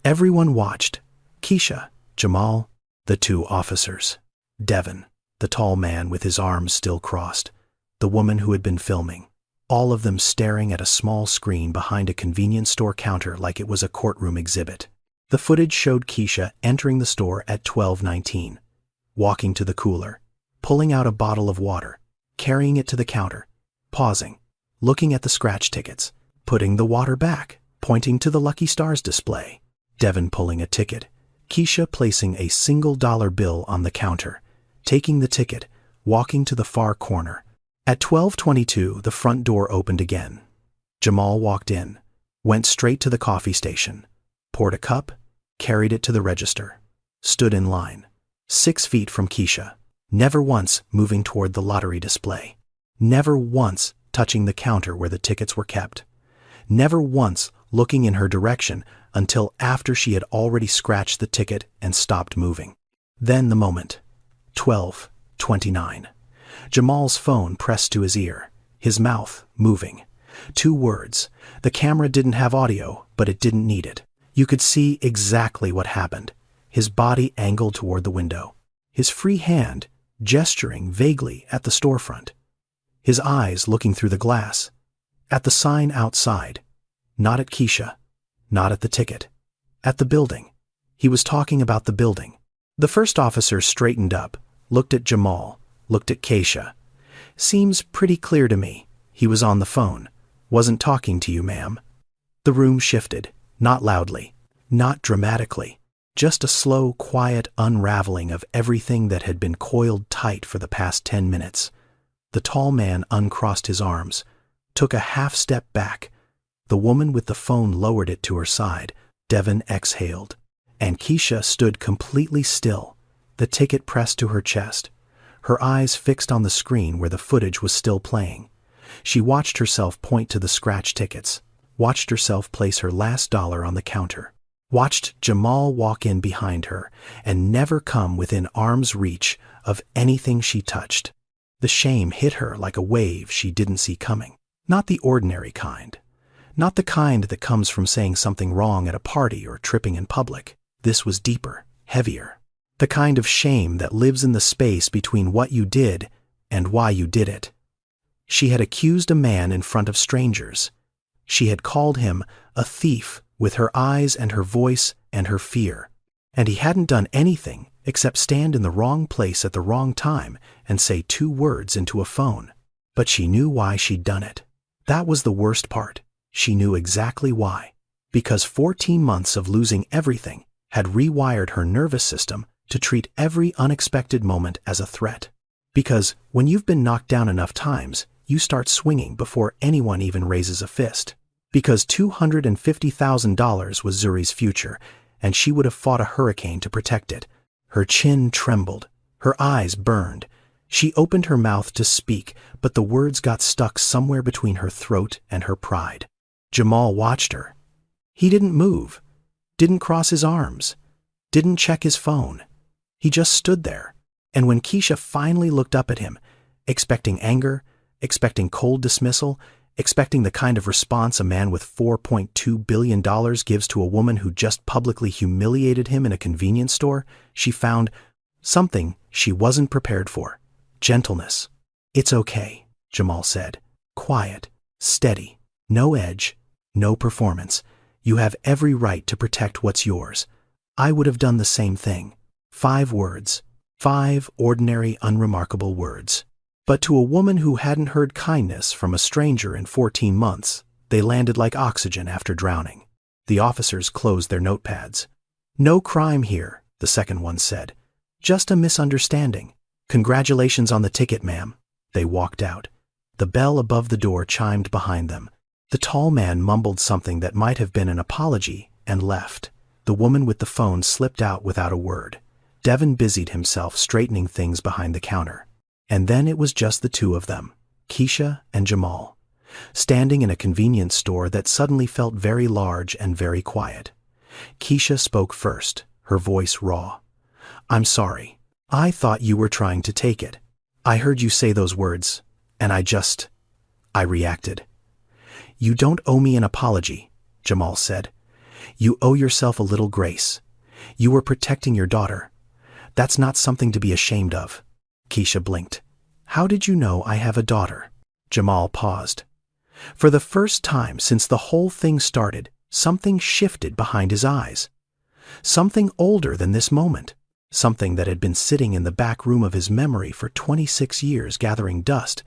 Everyone watched. Keisha, Jamal, the 2 officers. Devin, the tall man with his arms still crossed. The woman who had been filming. All of them staring at a small screen behind a convenience store counter like it was a courtroom exhibit. The footage showed Keisha entering the store at 12:19, walking to the cooler, pulling out a bottle of water, carrying it to the counter, pausing, looking at the scratch tickets, putting the water back, pointing to the Lucky Stars display. Devin pulling a ticket, Keisha placing a $1 bill on the counter, taking the ticket, walking to the far corner. At 12:22, the front door opened again. Jamal walked in, went straight to the coffee station, poured a cup, carried it to the register, stood in line, 6 feet from Keisha, never once moving toward the lottery display, never once touching the counter where the tickets were kept, never once looking in her direction until after she had already scratched the ticket and stopped moving. Then the moment. 12:29. Jamal's phone pressed to his ear, his mouth moving. 2 words. The camera didn't have audio, but it didn't need it. You could see exactly what happened. His body angled toward the window. His free hand gesturing vaguely at the storefront. His eyes looking through the glass. At the sign outside. Not at Keisha. Not at the ticket. At the building. He was talking about the building. The first officer straightened up, looked at Jamal, looked at Keisha. "Seems pretty clear to me. He was on the phone. Wasn't talking to you, ma'am." The room shifted, not loudly, not dramatically, just a slow, quiet unraveling of everything that had been coiled tight for the past 10 minutes. The tall man uncrossed his arms, took a half step back. The woman with the phone lowered it to her side. Devin exhaled, and Keisha stood completely still, the ticket pressed to her chest, her eyes fixed on the screen where the footage was still playing. She watched herself point to the scratch tickets, watched herself place her last dollar on the counter. watched Jamal walk in behind her and never come within arm's reach of anything she touched. The shame hit her like a wave she didn't see coming. Not the ordinary kind. Not the kind that comes from saying something wrong at a party or tripping in public. This was deeper, heavier. The kind of shame that lives in the space between what you did and why you did it. She had accused a man in front of strangers. She had called him a thief with her eyes and her voice and her fear. And he hadn't done anything except stand in the wrong place at the wrong time and say 2 words into a phone. But she knew why she'd done it. That was the worst part. She knew exactly why. Because 14 months of losing everything had rewired her nervous system to treat every unexpected moment as a threat. Because when you've been knocked down enough times, you start swinging before anyone even raises a fist. Because $250,000 was Zuri's future, and she would have fought a hurricane to protect it. Her chin trembled. Her eyes burned. She opened her mouth to speak, but the words got stuck somewhere between her throat and her pride. Jamal watched her. He didn't move, didn't cross his arms, didn't check his phone. He just stood there. And when Keisha finally looked up at him, expecting anger, expecting cold dismissal, expecting the kind of response a man with $4.2 billion gives to a woman who just publicly humiliated him in a convenience store, she found something she wasn't prepared for. Gentleness. "It's okay," Jamal said. Quiet, steady, no edge, no performance. "You have every right to protect what's yours. I would have done the same thing." 5 words. 5 ordinary, unremarkable words. But to a woman who hadn't heard kindness from a stranger in 14 months, they landed like oxygen after drowning. The officers closed their notepads. "No crime here," the second one said. "Just a misunderstanding. Congratulations on the ticket, ma'am." They walked out. The bell above the door chimed behind them. The tall man mumbled something that might have been an apology and left. The woman with the phone slipped out without a word. Devin busied himself straightening things behind the counter. And then it was just the 2 of them, Keisha and Jamal, standing in a convenience store that suddenly felt very large and very quiet. Keisha spoke first, her voice raw. "I'm sorry. I thought you were trying to take it. I heard you say those words, and I reacted." "You don't owe me an apology," Jamal said. "You owe yourself a little grace. You were protecting your daughter. That's not something to be ashamed of." Keisha blinked. "How did you know I have a daughter?" Jamal paused. For the first time since the whole thing started, something shifted behind his eyes. Something older than this moment. Something that had been sitting in the back room of his memory for 26 years gathering dust.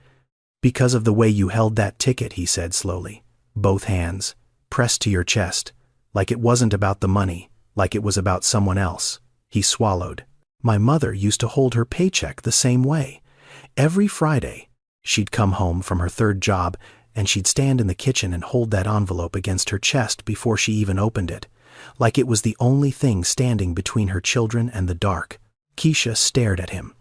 "Because of the way you held that ticket," he said slowly. "Both hands, pressed to your chest. Like it wasn't about the money, like it was about someone else." He swallowed. "My mother used to hold her paycheck the same way. Every Friday, she'd come home from her 3rd job, and she'd stand in the kitchen and hold that envelope against her chest before she even opened it, like it was the only thing standing between her children and the dark." Keisha stared at him.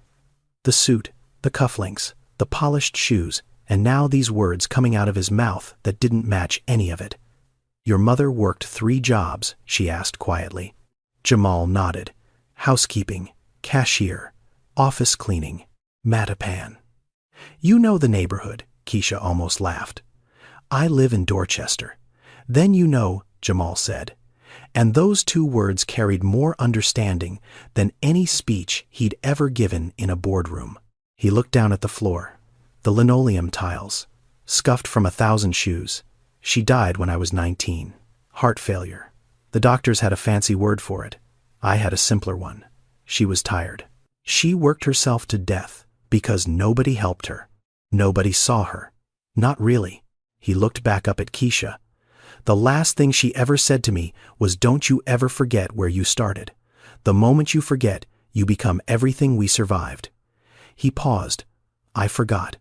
The suit, the cufflinks, the polished shoes, and now these words coming out of his mouth that didn't match any of it. "Your mother worked 3 jobs, she asked quietly. Jamal nodded. "Housekeeping, cashier, office cleaning, Mattapan." "You know the neighborhood," Keisha almost laughed. "I live in Dorchester." "Then you know," Jamal said. And those 2 words carried more understanding than any speech he'd ever given in a boardroom. He looked down at the floor. The linoleum tiles, scuffed from 1,000 shoes. "She died when I was 19. Heart failure. The doctors had a fancy word for it. I had a simpler one. She was tired. She worked herself to death because nobody helped her. Nobody saw her. Not really." He looked back up at Keisha. "The last thing she ever said to me was, 'Don't you ever forget where you started. The moment you forget, you become everything we survived.'" He paused. "I forgot.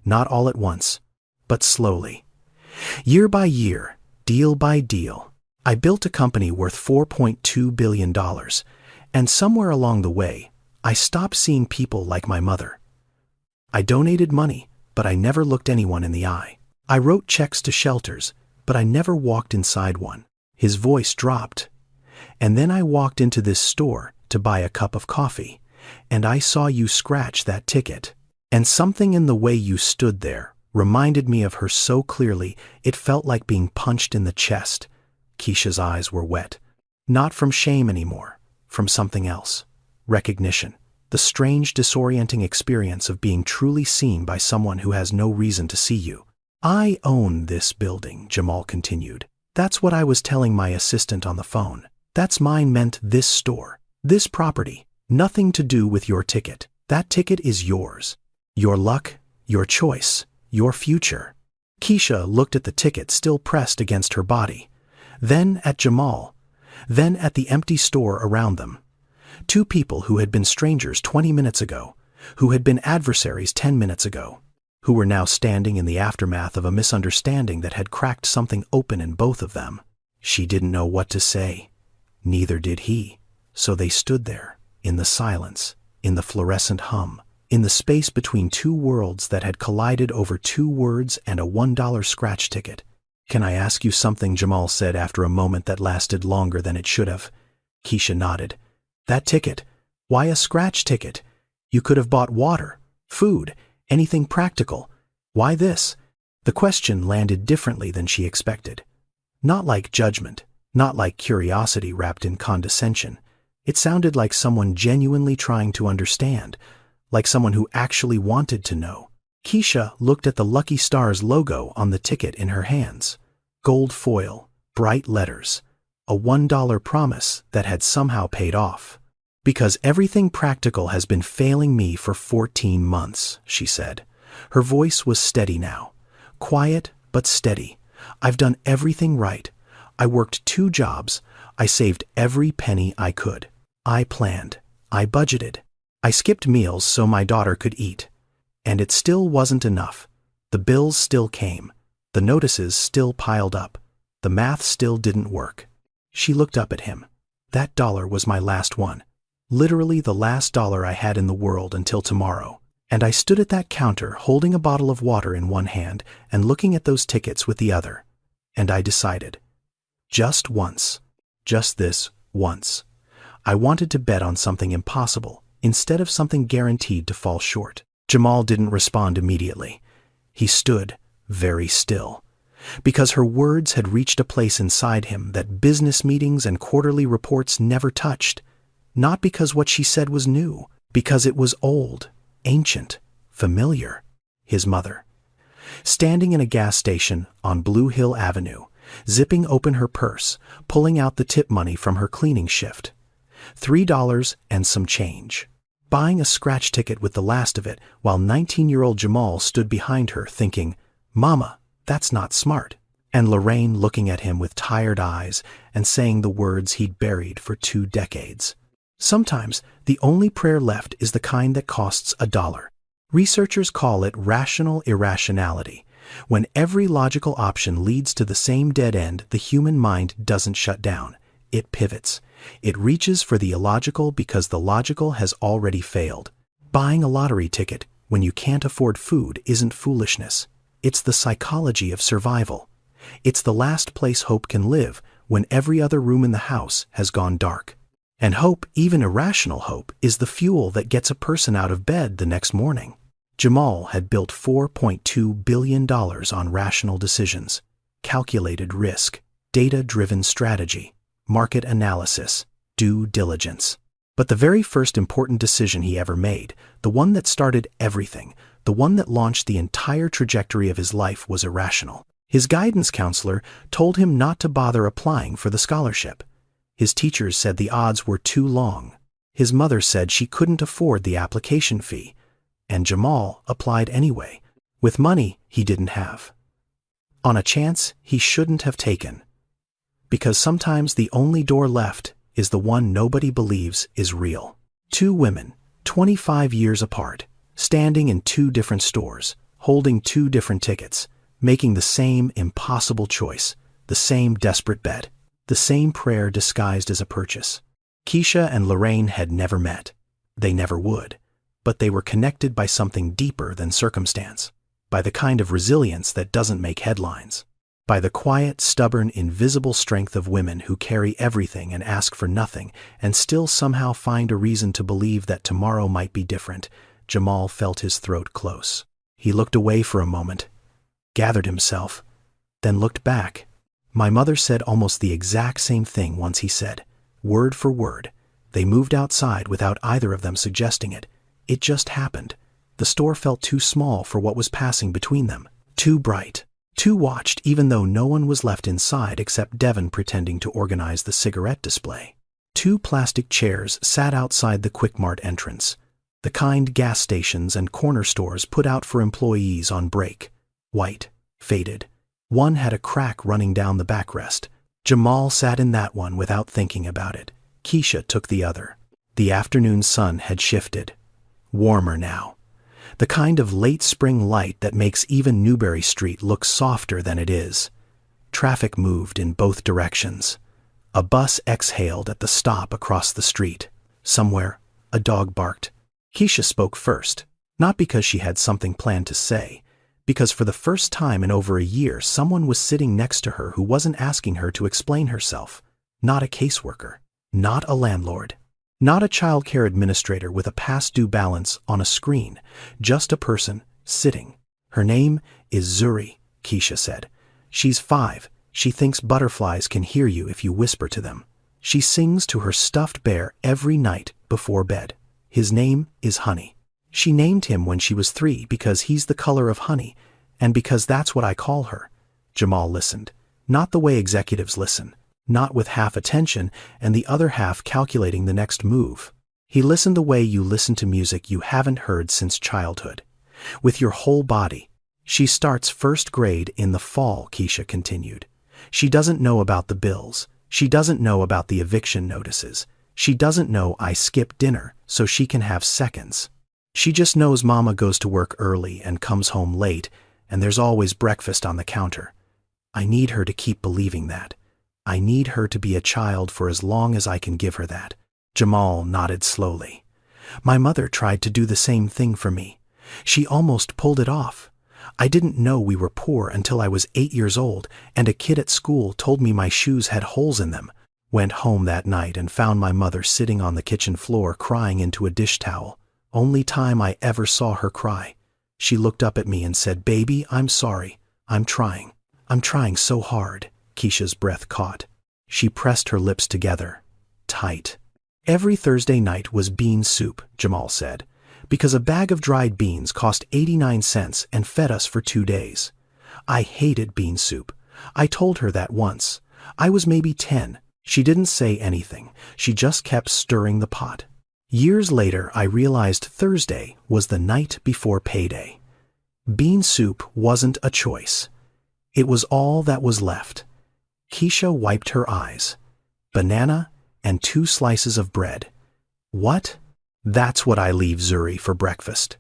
Not all at once, but slowly. Year by year, deal by deal, I built a company worth $4.2 billion, and somewhere along the way, I stopped seeing people like my mother. I donated money, but I never looked anyone in the eye. I wrote checks to shelters, but I never walked inside one." His voice dropped. And then I walked into this store to buy a cup of coffee, and I saw you scratch that ticket. And something in the way you stood there reminded me of her so clearly it felt like being punched in the chest. Keisha's eyes were wet. Not from shame anymore, from something else. Recognition. The strange, disorienting experience of being truly seen by someone who has no reason to see you. I own this building, Jamal continued. That's what I was telling my assistant on the phone. That's mine meant this store, this property. Nothing to do with your ticket. That ticket is yours. Your luck, your choice, your future. Keisha looked at the ticket still pressed against her body. Then at Jamal. Then at the empty store around them. Two people who had been strangers 20 minutes ago, who had been adversaries 10 minutes ago, who were now standing in the aftermath of a misunderstanding that had cracked something open in both of them. She didn't know what to say. Neither did he. So they stood there, in the silence, in the fluorescent hum, in the space between two worlds that had collided over 2 words and a $1 scratch ticket. Can I ask you something? Jamal said after a moment that lasted longer than it should have. Keisha nodded. That ticket. Why a scratch ticket? You could have bought water, food, anything practical. Why this? The question landed differently than she expected. Not like judgment, not like curiosity wrapped in condescension. It sounded like someone genuinely trying to understand, like someone who actually wanted to know. Keisha looked at the Lucky Stars logo on the ticket in her hands. Gold foil, bright letters, a $1 promise that had somehow paid off. Because everything practical has been failing me for 14 months, she said. Her voice was steady now. Quiet, but steady. I've done everything right. I worked 2 jobs. I saved every penny I could. I planned. I budgeted. I skipped meals so my daughter could eat. And it still wasn't enough. The bills still came. The notices still piled up. The math still didn't work. She looked up at him. That dollar was my last one. Literally the last dollar I had in the world until tomorrow. And I stood at that counter holding a bottle of water in one hand and looking at those tickets with the other. And I decided. Just once. Just this once. I wanted to bet on something impossible instead of something guaranteed to fall short. Jamal didn't respond immediately. He stood very still. Because her words had reached a place inside him that business meetings and quarterly reports never touched. Not because what she said was new, because it was old, ancient, familiar. His mother. Standing in a gas station on Blue Hill Avenue, zipping open her purse, pulling out the tip money from her cleaning shift. $3 and some change. Buying a scratch ticket with the last of it while 19-year-old Jamal stood behind her thinking, Mama, that's not smart. And Lorraine looking at him with tired eyes and saying the words he'd buried for 2 decades. Sometimes the only prayer left is the kind that costs $1. Researchers call it rational irrationality. When every logical option leads to the same dead end, the human mind doesn't shut down. It pivots. It reaches for the illogical because the logical has already failed. Buying a lottery ticket when you can't afford food isn't foolishness. It's the psychology of survival. It's the last place hope can live when every other room in the house has gone dark. And hope, even irrational hope, is the fuel that gets a person out of bed the next morning. Jamal had built $4.2 billion on rational decisions, calculated risk, data-driven strategy, market analysis, due diligence. But the very first important decision he ever made, the one that started everything, the one that launched the entire trajectory of his life, was irrational. His guidance counselor told him not to bother applying for the scholarship. His teachers said the odds were too long. His mother said she couldn't afford the application fee. And Jamal applied anyway, with money he didn't have. On a chance he shouldn't have taken. Because sometimes the only door left is the one nobody believes is real. 2 women, 25 years apart, standing in 2 different stores, holding 2 different tickets, making the same impossible choice, the same desperate bet, the same prayer disguised as a purchase. Keisha and Lorraine had never met. They never would. But they were connected by something deeper than circumstance, by the kind of resilience that doesn't make headlines. by the quiet, stubborn, invisible strength of women who carry everything and ask for nothing and still somehow find a reason to believe that tomorrow might be different. Jamal felt his throat close. He looked away for a moment, gathered himself, then looked back. My mother said almost the exact same thing once, he said, word for word. They moved outside without either of them suggesting it. It just happened. The store felt too small for what was passing between them, too bright, too watched, even though no one was left inside except Devon pretending to organize the cigarette display. 2 plastic chairs sat outside the Quick Mart entrance, the kind gas stations and corner stores put out for employees on break. White, faded. One had a crack running down the backrest. Jamal sat in that one without thinking about it. Keisha took the other. The afternoon sun had shifted. Warmer now. The kind of late spring light that makes even Newberry Street look softer than it is. Traffic moved in both directions. A bus exhaled at the stop across the street. Somewhere, a dog barked. Keisha spoke first, not because she had something planned to say, because for the first time in over a year someone was sitting next to her who wasn't asking her to explain herself. Not a caseworker, not a landlord, not a childcare administrator with a past due balance on a screen, just a person sitting. Her name is Zuri, Keisha said. She's 5. She thinks butterflies can hear you if you whisper to them. She sings to her stuffed bear every night before bed. His name is Honey. She named him when she was 3 because he's the color of honey, and because that's what I call her. Jamal listened, not the way executives listen, not with half attention and the other half calculating the next move. He listened the way you listen to music you haven't heard since childhood, with your whole body. She starts first grade in the fall, Keisha continued. She doesn't know about the bills. She doesn't know about the eviction notices. She doesn't know I skip dinner so she can have seconds. She just knows Mama goes to work early and comes home late, and there's always breakfast on the counter. I need her to keep believing that. I need her to be a child for as long as I can give her that. Jamal nodded slowly. My mother tried to do the same thing for me. She almost pulled it off. I didn't know we were poor until I was 8 years old, and a kid at school told me my shoes had holes in them. Went home that night and found my mother sitting on the kitchen floor crying into a dish towel. Only time I ever saw her cry. She looked up at me and said, "Baby, I'm sorry. I'm trying. I'm trying so hard." Keisha's breath caught. She pressed her lips together, tight. Every Thursday night was bean soup, Jamal said, because a bag of dried beans cost 89 cents and fed us for 2 days. I hated bean soup. I told her that once. I was maybe 10. She didn't say anything. She just kept stirring the pot. Years later, I realized Thursday was the night before payday. Bean soup wasn't a choice. It was all that was left. Keisha wiped her eyes. Banana and 2 slices of bread. What? That's what I leave Zuri for breakfast.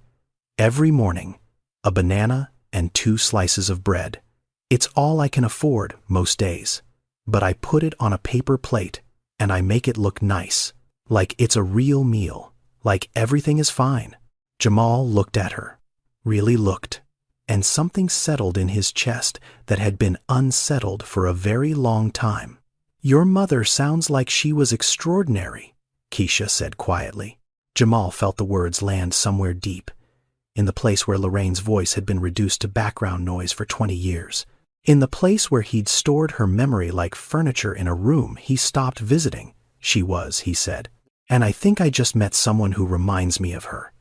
Every morning, a banana and 2 slices of bread. It's all I can afford most days. But I put it on a paper plate, and I make it look nice, like it's a real meal, like everything is fine. Jamal looked at her, really looked, and something settled in his chest that had been unsettled for a very long time. Your mother sounds like she was extraordinary, Keisha said quietly. Jamal felt the words land somewhere deep, in the place where Lorraine's voice had been reduced to background noise for 20 years. In the place where he'd stored her memory like furniture in a room he stopped visiting. She was, he said. And I think I just met someone who reminds me of her.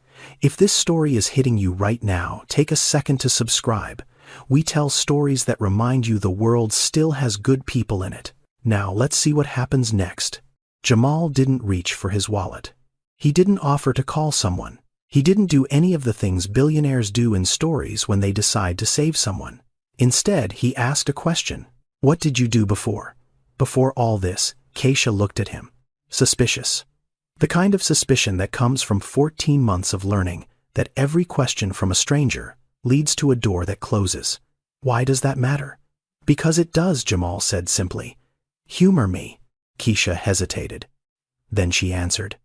If this story is hitting you right now, take a second to subscribe. We tell stories that remind you the world still has good people in it. Now let's see what happens next. Jamal didn't reach for his wallet. He didn't offer to call someone. He didn't do any of the things billionaires do in stories when they decide to save someone. Instead, he asked a question. What did you do before? Before all this, Keisha looked at him. Suspicious. The kind of suspicion that comes from 14 months of learning that every question from a stranger leads to a door that closes. Why does that matter? Because it does, Jamal said simply. Humor me. Keisha hesitated. Then she answered.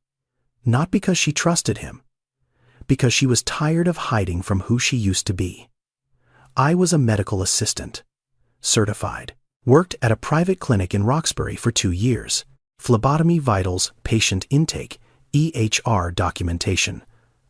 Not because she trusted him. Because she was tired of hiding from who she used to be. I was a medical assistant. certified. Worked at a private clinic in Roxbury for 2 years. Phlebotomy vitals, patient intake, EHR documentation.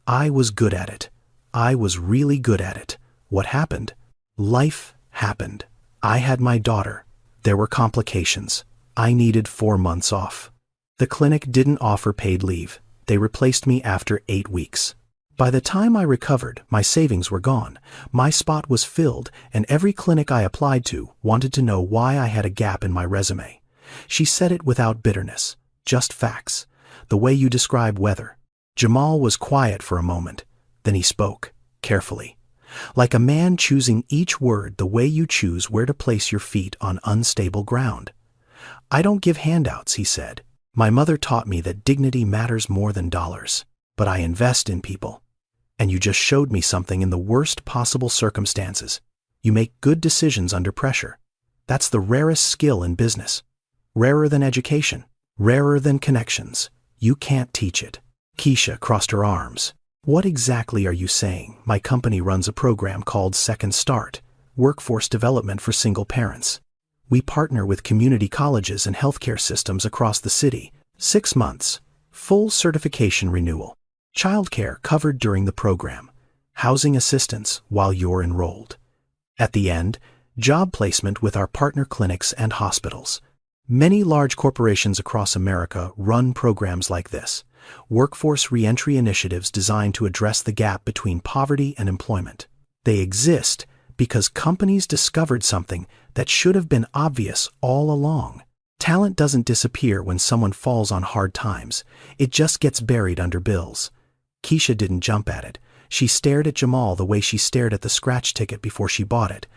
I was good at it. I was really good at it. What happened? Life happened. I had my daughter. There were complications. I needed 4 months off. The clinic didn't offer paid leave. They replaced me after 8 weeks. By the time I recovered, my savings were gone. My spot was filled, and every clinic I applied to wanted to know why I had a gap in my resume. She said it without bitterness, just facts, the way you describe weather. Jamal was quiet for a moment. Then he spoke, carefully, like a man choosing each word the way you choose where to place your feet on unstable ground. I don't give handouts, he said. My mother taught me that dignity matters more than dollars, but I invest in people. And you just showed me something in the worst possible circumstances. You make good decisions under pressure. That's the rarest skill in business. Rarer than education. Rarer than connections. You can't teach it. Keisha crossed her arms. What exactly are you saying? My company runs a program called Second Start, workforce development for single parents. We partner with community colleges and healthcare systems across the city. 6 months. Full certification renewal. Childcare covered during the program. Housing assistance while you're enrolled. At the end, job placement with our partner clinics and hospitals. Many large corporations across America run programs like this. Workforce reentry initiatives designed to address the gap between poverty and employment. They exist because companies discovered something that should have been obvious all along. Talent doesn't disappear when someone falls on hard times. It just gets buried under bills. Keisha didn't jump at it. She stared at Jamal the way she stared at the scratch ticket before she bought it.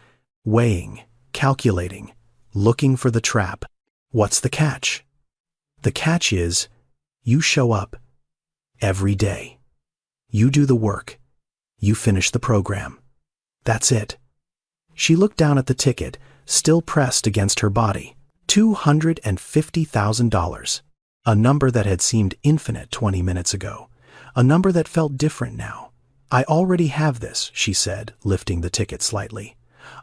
Weighing, calculating, looking for the trap. What's the catch? The catch is, you show up every day. You do the work. You finish the program. That's it. She looked down at the ticket, still pressed against her body. $250,000. A number that had seemed infinite 20 minutes ago. A number that felt different now. I already have this, she said, lifting the ticket slightly.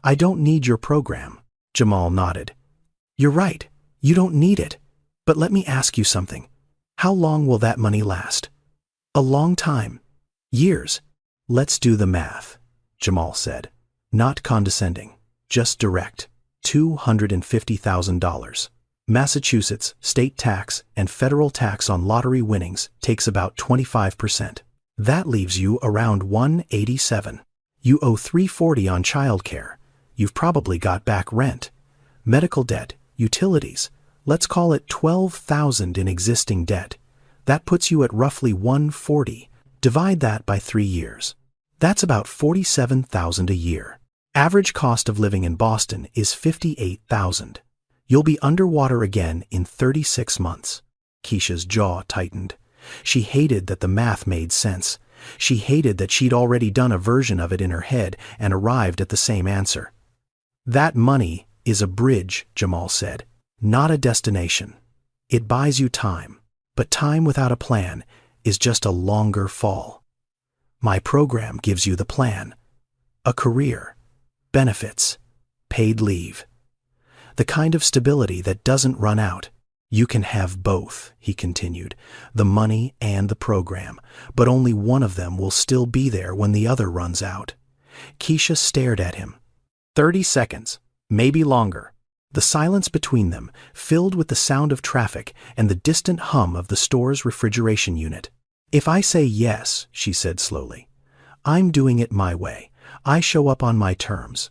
I don't need your program. Jamal nodded. You're right. You don't need it. But let me ask you something. How long will that money last? A long time. Years. Let's do the math, Jamal said. Not condescending, just direct. $250,000. Massachusetts state tax and federal tax on lottery winnings takes about 25%. That leaves you around $187. You owe $340 on childcare. You've probably got back rent, medical debt, utilities. Let's call it $12,000 in existing debt. That puts you at roughly $140. Divide that by 3 years. That's about $47,000 a year. Average cost of living in Boston is $58,000. You'll be underwater again in 36 months. Keisha's jaw tightened. She hated that the math made sense. She hated that she'd already done a version of it in her head and arrived at the same answer. That money is a bridge, Jamal said, not a destination. It buys you time, but time without a plan is just a longer fall. My program gives you the plan. A career, benefits, paid leave. The kind of stability that doesn't run out. You can have both, he continued, the money and the program, but only one of them will still be there when the other runs out. Keisha stared at him. 30 seconds, maybe longer. The silence between them, filled with the sound of traffic and the distant hum of the store's refrigeration unit. If I say yes, she said slowly, I'm doing it my way. I show up on my terms.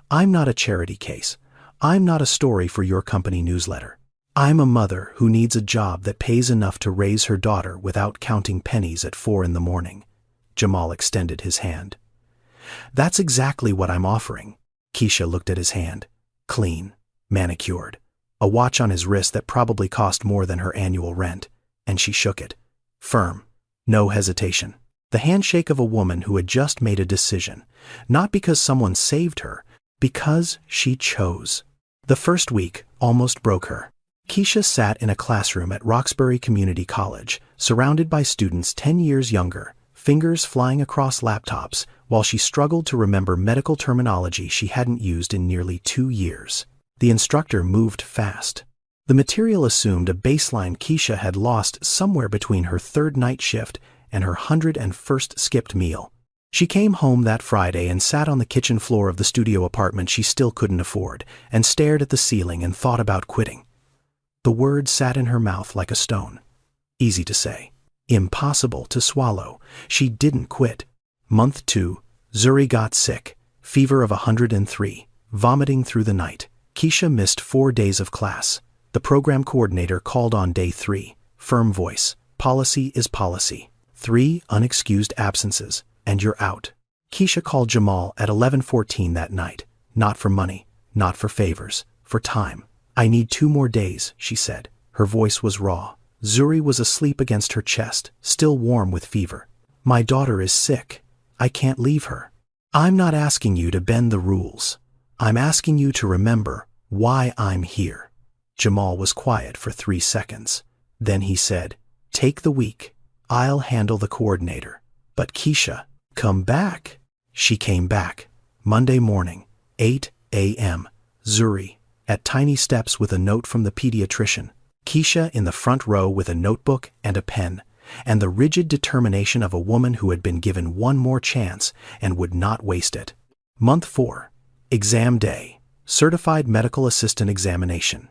I'm not a charity case. I'm not a story for your company newsletter. I'm a mother who needs a job that pays enough to raise her daughter without counting pennies at 4 a.m. Jamal extended his hand. That's exactly what I'm offering. Keisha looked at his hand. Clean, manicured, a watch on his wrist that probably cost more than her annual rent, and she shook it. Firm, no hesitation. The handshake of a woman who had just made a decision, not because someone saved her, because she chose. The first week almost broke her. Keisha sat in a classroom at Roxbury Community College, surrounded by students 10 years younger, fingers flying across laptops while she struggled to remember medical terminology she hadn't used in nearly 2 years. The instructor moved fast. The material assumed a baseline Keisha had lost somewhere between her 3rd night shift and her 101st skipped meal. She came home that Friday and sat on the kitchen floor of the studio apartment she still couldn't afford and stared at the ceiling and thought about quitting. The word sat in her mouth like a stone. Easy to say. Impossible to swallow. She didn't quit. Month 2, Zuri got sick, fever of 103, vomiting through the night. Keisha missed 4 days of class. The program coordinator called on day 3, firm voice. Policy is policy. 3 unexcused absences, and you're out. Keisha called Jamal at 11:14 that night. Not for money, not for favors, for time. I need 2 more days, she said. Her voice was raw. Zuri was asleep against her chest, still warm with fever. My daughter is sick. I can't leave her. I'm not asking you to bend the rules. I'm asking you to remember why I'm here. Jamal was quiet for 3 seconds. Then he said, take the week. I'll handle the coordinator. But Keisha, come back. She came back. Monday morning, 8 a.m. Zuri, at tiny steps with a note from the pediatrician. Keisha in the front row with a notebook and a pen, and the rigid determination of a woman who had been given 1 more chance and would not waste it. Month 4, exam day, certified medical assistant examination.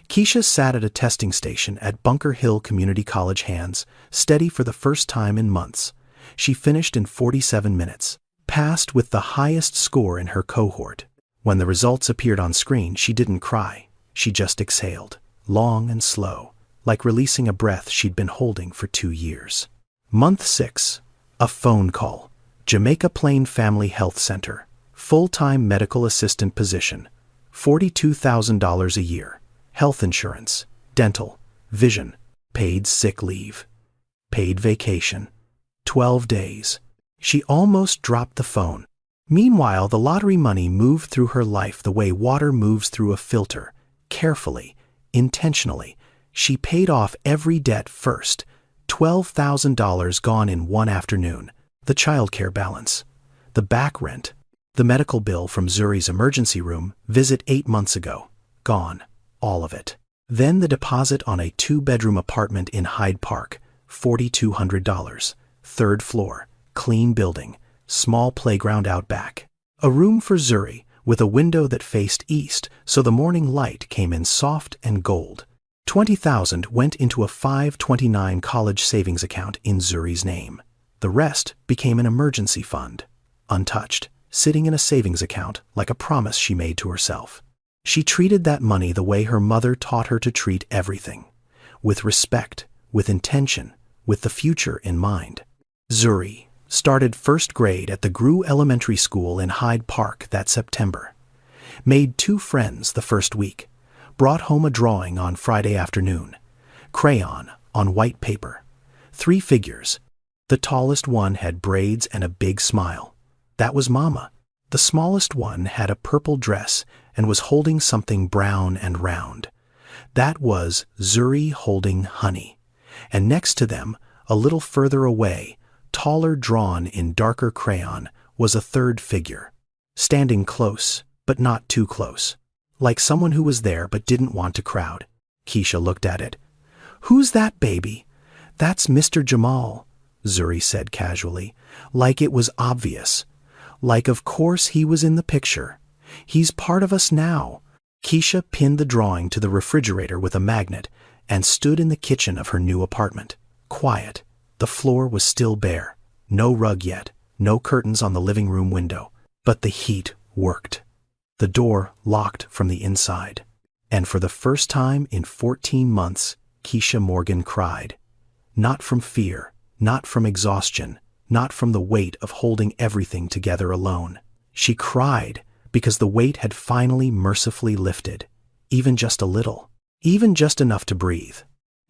Keisha sat at a testing station at Bunker Hill Community College hands, steady for the first time in months. She finished in 47 minutes, passed with the highest score in her cohort. When the results appeared on screen, she didn't cry. She just exhaled, long and slow, like releasing a breath she'd been holding for 2 years. Month 6, a phone call. Jamaica Plain Family Health Center, full-time medical assistant position, $42,000 a year. Health insurance, dental, vision, paid sick leave, paid vacation, 12 days. She almost dropped the phone. Meanwhile, the lottery money moved through her life the way water moves through a filter. Carefully, intentionally, she paid off every debt first. $12,000 gone in 1 afternoon. The childcare balance, the back rent, the medical bill from Zuri's emergency room visit 8 months ago, gone. All of it. Then the deposit on a 2-bedroom apartment in Hyde Park, $4,200, 3rd floor, clean building, small playground out back. A room for Zuri with a window that faced east so the morning light came in soft and gold. $20,000 went into a 529 college savings account in Zuri's name. The rest became an emergency fund, untouched, sitting in a savings account like a promise she made to herself. She treated that money the way her mother taught her to treat everything, with respect, with intention, with the future in mind. Zuri started 1st grade at the Grew Elementary School in Hyde Park that September. Made 2 friends the first week. Brought home a drawing on Friday afternoon. Crayon on white paper. 3 figures. The tallest one had braids and a big smile. That was Mama. The smallest one had a purple dress and was holding something brown and round. That was Zuri holding Honey. And next to them, a little further away, taller drawn in darker crayon, was a 3rd figure. Standing close, but not too close. Like someone who was there but didn't want to crowd. Keisha looked at it. Who's that baby? That's Mr. Jamal, Zuri said casually, like it was obvious. Like of course he was in the picture. He's part of us now. Keisha pinned the drawing to the refrigerator with a magnet and stood in the kitchen of her new apartment. Quiet. The floor was still bare. No rug yet. No curtains on the living room window. But the heat worked. The door locked from the inside. And for the first time in 14 months, Keisha Morgan cried. Not from fear, not from exhaustion, not from the weight of holding everything together alone. She cried because the weight had finally mercifully lifted, even just a little, even just enough to breathe.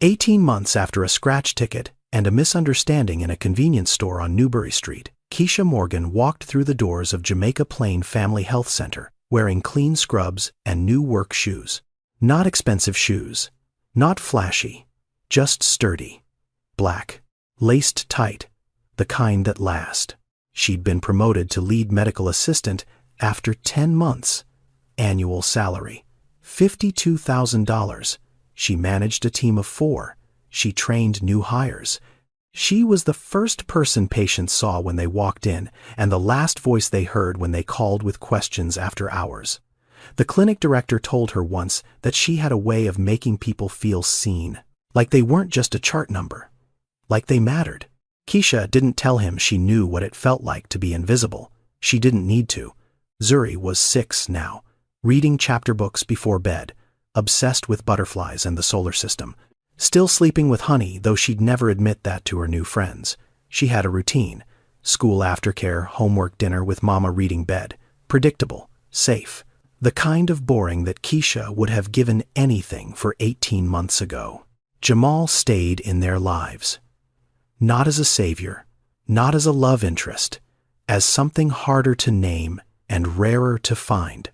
18 months after a scratch ticket and a misunderstanding in a convenience store on Newbury Street, Keisha Morgan walked through the doors of Jamaica Plain Family Health Center, wearing clean scrubs and new work shoes. Not expensive shoes, not flashy, just sturdy, black, laced tight, the kind that last. She'd been promoted to lead medical assistant after 10 months. Annual salary, $52,000. She managed a team of 4. She trained new hires. She was the first person patients saw when they walked in, and the last voice they heard when they called with questions after hours. The clinic director told her once that she had a way of making people feel seen, like they weren't just a chart number, like they mattered. Keisha didn't tell him she knew what it felt like to be invisible. She didn't need to. Zuri was 6 now, reading chapter books before bed, obsessed with butterflies and the solar system. Still sleeping with Honey, though she'd never admit that to her new friends. She had a routine: school aftercare, homework, dinner with Mama, reading, bed. Predictable, safe. The kind of boring that Keisha would have given anything for 18 months ago. Jamal stayed in their lives. Not as a savior, not as a love interest, as something harder to name and rarer to find.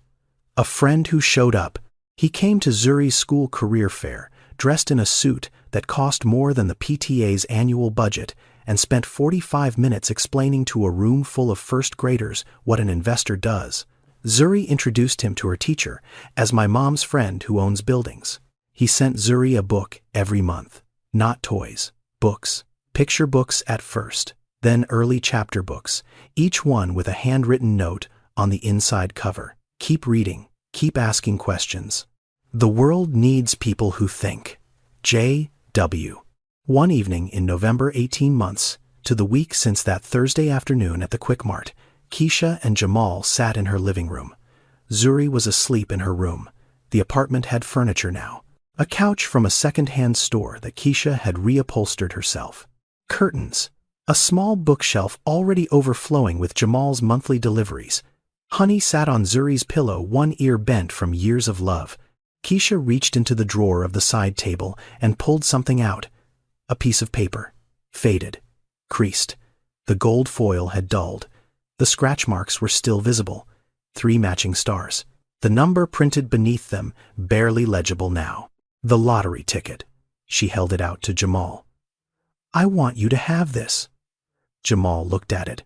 A friend who showed up. He came to Zuri's school career fair, dressed in a suit that cost more than the PTA's annual budget, and spent 45 minutes explaining to a room full of first graders what an investor does. Zuri introduced him to her teacher as my mom's friend who owns buildings. He sent Zuri a book every month. Not toys, books. Picture books at first, then early chapter books, each one with a handwritten note on the inside cover. Keep reading, keep asking questions. The world needs people who think. J.W. One evening in November, 18 months, to the week since that Thursday afternoon at the Quick Mart, Keisha and Jamal sat in her living room. Zuri was asleep in her room. The apartment had furniture now. A couch from a second-hand store that Keisha had reupholstered herself. Curtains. A small bookshelf already overflowing with Jamal's monthly deliveries. Honey sat on Zuri's pillow, one ear bent from years of love. Keisha reached into the drawer of the side table and pulled something out. A piece of paper. Faded. Creased. The gold foil had dulled. The scratch marks were still visible. 3 matching stars. The number printed beneath them, barely legible now. The lottery ticket. She held it out to Jamal. I want you to have this. Jamal looked at it.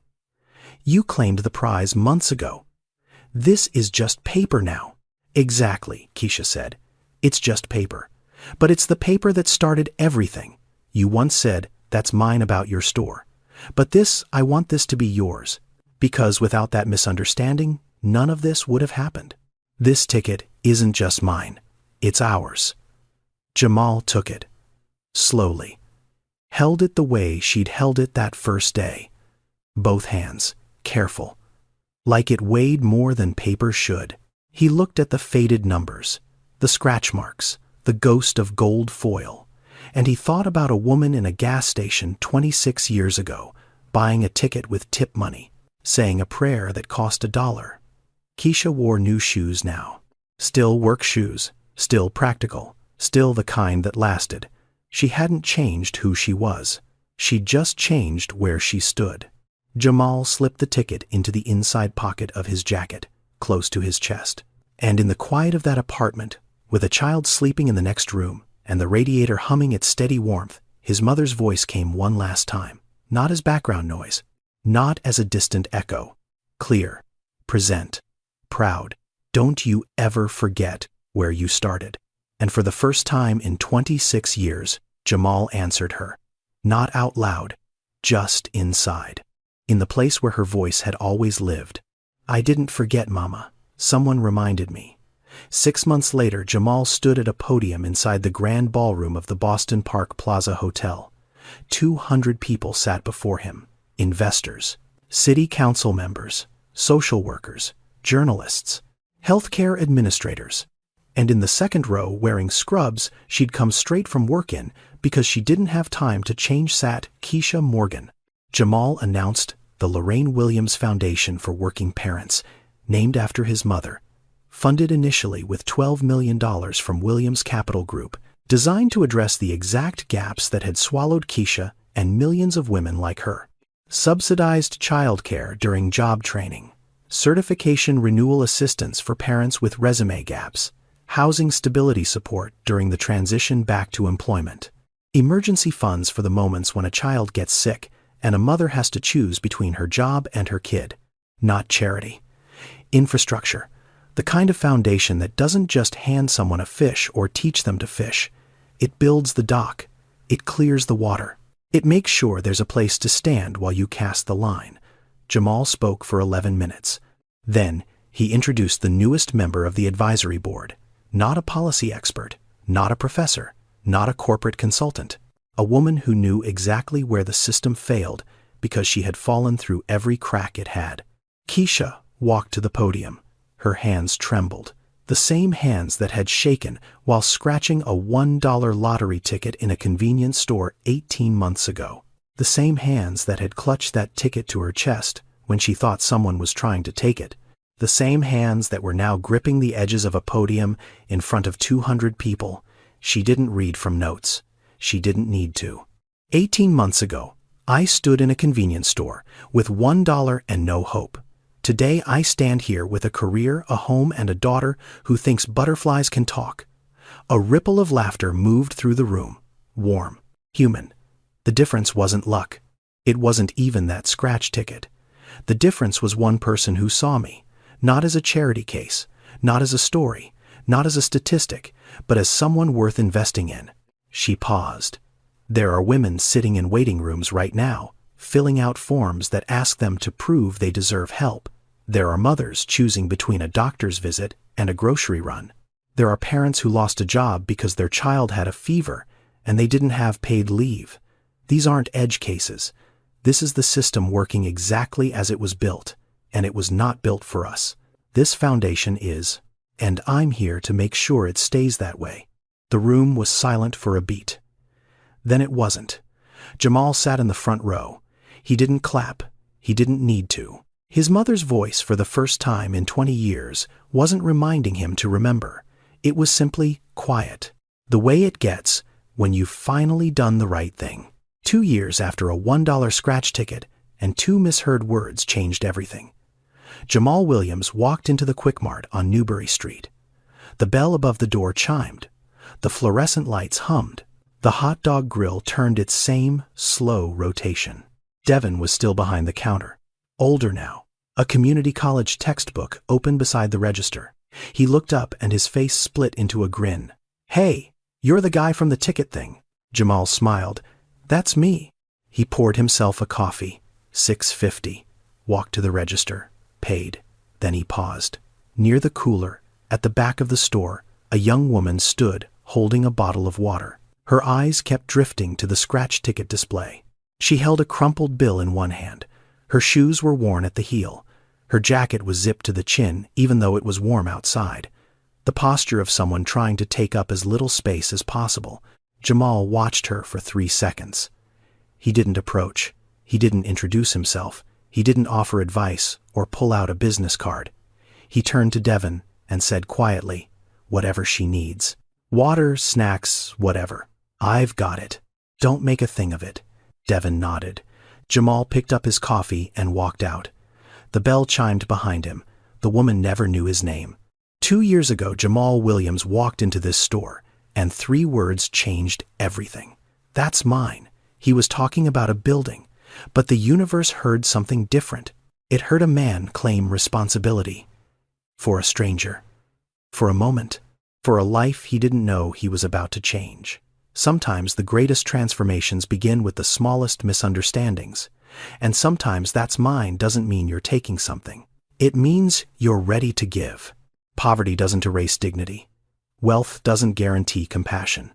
You claimed the prize months ago. This is just paper now. Exactly, Keisha said. It's just paper. But it's the paper that started everything. You once said, that's mine about your store. But this, I want this to be yours. Because without that misunderstanding, none of this would have happened. This ticket isn't just mine. It's ours. Jamal took it. Slowly. Held it the way she'd held it that first day. Both hands, careful. Like it weighed more than paper should. He looked at the faded numbers, the scratch marks, the ghost of gold foil, and he thought about a woman in a gas station 26 years ago, buying a ticket with tip money, saying a prayer that cost $1. Keisha wore new shoes now. Still work shoes, still practical, still the kind that lasted. She hadn't changed who she was. She'd just changed where she stood. Jamal slipped the ticket into the inside pocket of his jacket, close to his chest. And in the quiet of that apartment, with a child sleeping in the next room and the radiator humming its steady warmth, his mother's voice came one last time, not as background noise, not as a distant echo. Clear, present, proud. Don't you ever forget where you started. And for the first time in 26 years, Jamal answered her. Not out loud, just inside. In the place where her voice had always lived. I didn't forget, Mama. Someone reminded me. 6 months later, Jamal stood at a podium inside the grand ballroom of the Boston Park Plaza Hotel. 200 people sat before him. Investors, city council members, social workers, journalists, healthcare administrators. And in the second row, wearing scrubs she'd come straight from work in because she didn't have time to change, sat Keisha Morgan. Jamal announced the Lorraine Williams Foundation for Working Parents, named after his mother, funded initially with $12 million from Williams Capital Group, designed to address the exact gaps that had swallowed Keisha and millions of women like her. Subsidized childcare during job training, certification renewal assistance for parents with resume gaps, housing stability support during the transition back to employment, emergency funds for the moments when a child gets sick, and a mother has to choose between her job and her kid, not charity. Infrastructure, the kind of foundation that doesn't just hand someone a fish or teach them to fish. It builds the dock. It clears the water. It makes sure there's a place to stand while you cast the line. Jamal spoke for 11 minutes. Then, he introduced the newest member of the advisory board. Not a policy expert, not a professor, not a corporate consultant. A woman who knew exactly where the system failed because she had fallen through every crack it had. Keisha walked to the podium. Her hands trembled, the same hands that had shaken while scratching a $1 lottery ticket in a convenience store 18 months ago. The same hands that had clutched that ticket to her chest when she thought someone was trying to take it. The same hands that were now gripping the edges of a podium in front of 200 people. She didn't read from notes. She didn't need to. 18 months ago, I stood in a convenience store with $1 and no hope. Today I stand here with a career, a home, and a daughter who thinks butterflies can talk. A ripple of laughter moved through the room. Warm. Human. The difference wasn't luck. It wasn't even that scratch ticket. The difference was one person who saw me, not as a charity case, not as a story, not as a statistic, but as someone worth investing in. She paused. There are women sitting in waiting rooms right now, filling out forms that ask them to prove they deserve help. There are mothers choosing between a doctor's visit and a grocery run. There are parents who lost a job because their child had a fever and they didn't have paid leave. These aren't edge cases. This is the system working exactly as it was built, and it was not built for us. This foundation is, and I'm here to make sure it stays that way. The room was silent for a beat. Then it wasn't. Jamal sat in the front row. He didn't clap. He didn't need to. His mother's voice, for the first time in 20 years, wasn't reminding him to remember. It was simply quiet. The way it gets when you've finally done the right thing. 2 years after a $1 scratch ticket and 2 misheard words changed everything. Jamal Williams walked into the Quick Mart on Newbury Street. The bell above the door chimed. The fluorescent lights hummed. The hot dog grill turned its same, slow rotation. Devin was still behind the counter. Older now. A community college textbook open beside the register. He looked up and his face split into a grin. "Hey, you're the guy from the ticket thing." Jamal smiled. "That's me." He poured himself a coffee. $6.50. Walked to the register. Paid. Then he paused. Near the cooler, at the back of the store, a young woman stood, holding a bottle of water. Her eyes kept drifting to the scratch ticket display. She held a crumpled bill in one hand. Her shoes were worn at the heel. Her jacket was zipped to the chin, even though it was warm outside. The posture of someone trying to take up as little space as possible. Jamal watched her for 3 seconds. He didn't approach. He didn't introduce himself. He didn't offer advice or pull out a business card. He turned to Devin and said quietly, "Whatever she needs. Water, snacks, whatever. I've got it. Don't make a thing of it." Devin nodded. Jamal picked up his coffee and walked out. The bell chimed behind him. The woman never knew his name. 2 years ago, Jamal Williams walked into this store, and 3 words changed everything. "That's mine." He was talking about a building, but the universe heard something different. It heard a man claim responsibility. For a stranger. For a moment. For a life he didn't know he was about to change. Sometimes the greatest transformations begin with the smallest misunderstandings. And sometimes "that's mine" doesn't mean you're taking something. It means you're ready to give. Poverty doesn't erase dignity. Wealth doesn't guarantee compassion.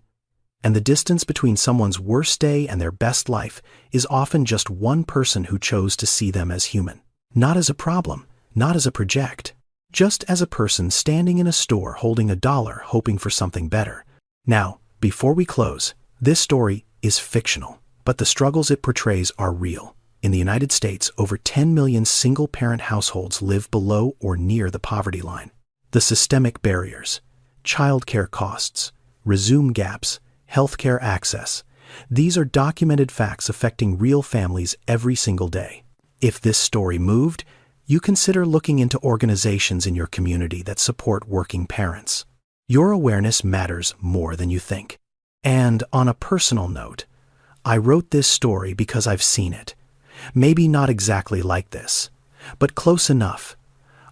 And the distance between someone's worst day and their best life is often just one person who chose to see them as human. Not as a problem, not as a project. Just as a person standing in a store holding $1 hoping for something better. Now, before we close, this story is fictional, but the struggles it portrays are real. In the United States, over 10 million single-parent households live below or near the poverty line. The systemic barriers, childcare costs, resume gaps, healthcare access, these are documented facts affecting real families every single day. If this story moved, you consider looking into organizations in your community that support working parents. Your awareness matters more than you think. And on a personal note, I wrote this story because I've seen it. Maybe not exactly like this, but close enough.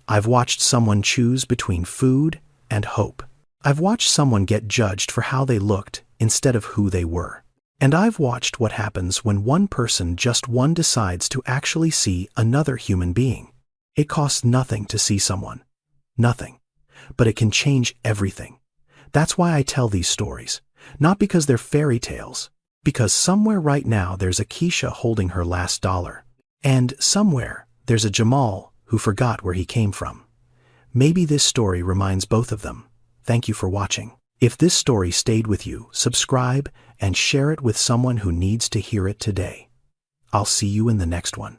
I've watched someone choose between food and hope. I've watched someone get judged for how they looked instead of who they were. And I've watched what happens when one person, just one, decides to actually see another human being. It costs nothing to see someone. Nothing. But it can change everything. That's why I tell these stories. Not because they're fairy tales. Because somewhere right now there's a Keisha holding her last dollar. And somewhere there's a Jamal who forgot where he came from. Maybe this story reminds both of them. Thank you for watching. If this story stayed with you, subscribe and share it with someone who needs to hear it today. I'll see you in the next one.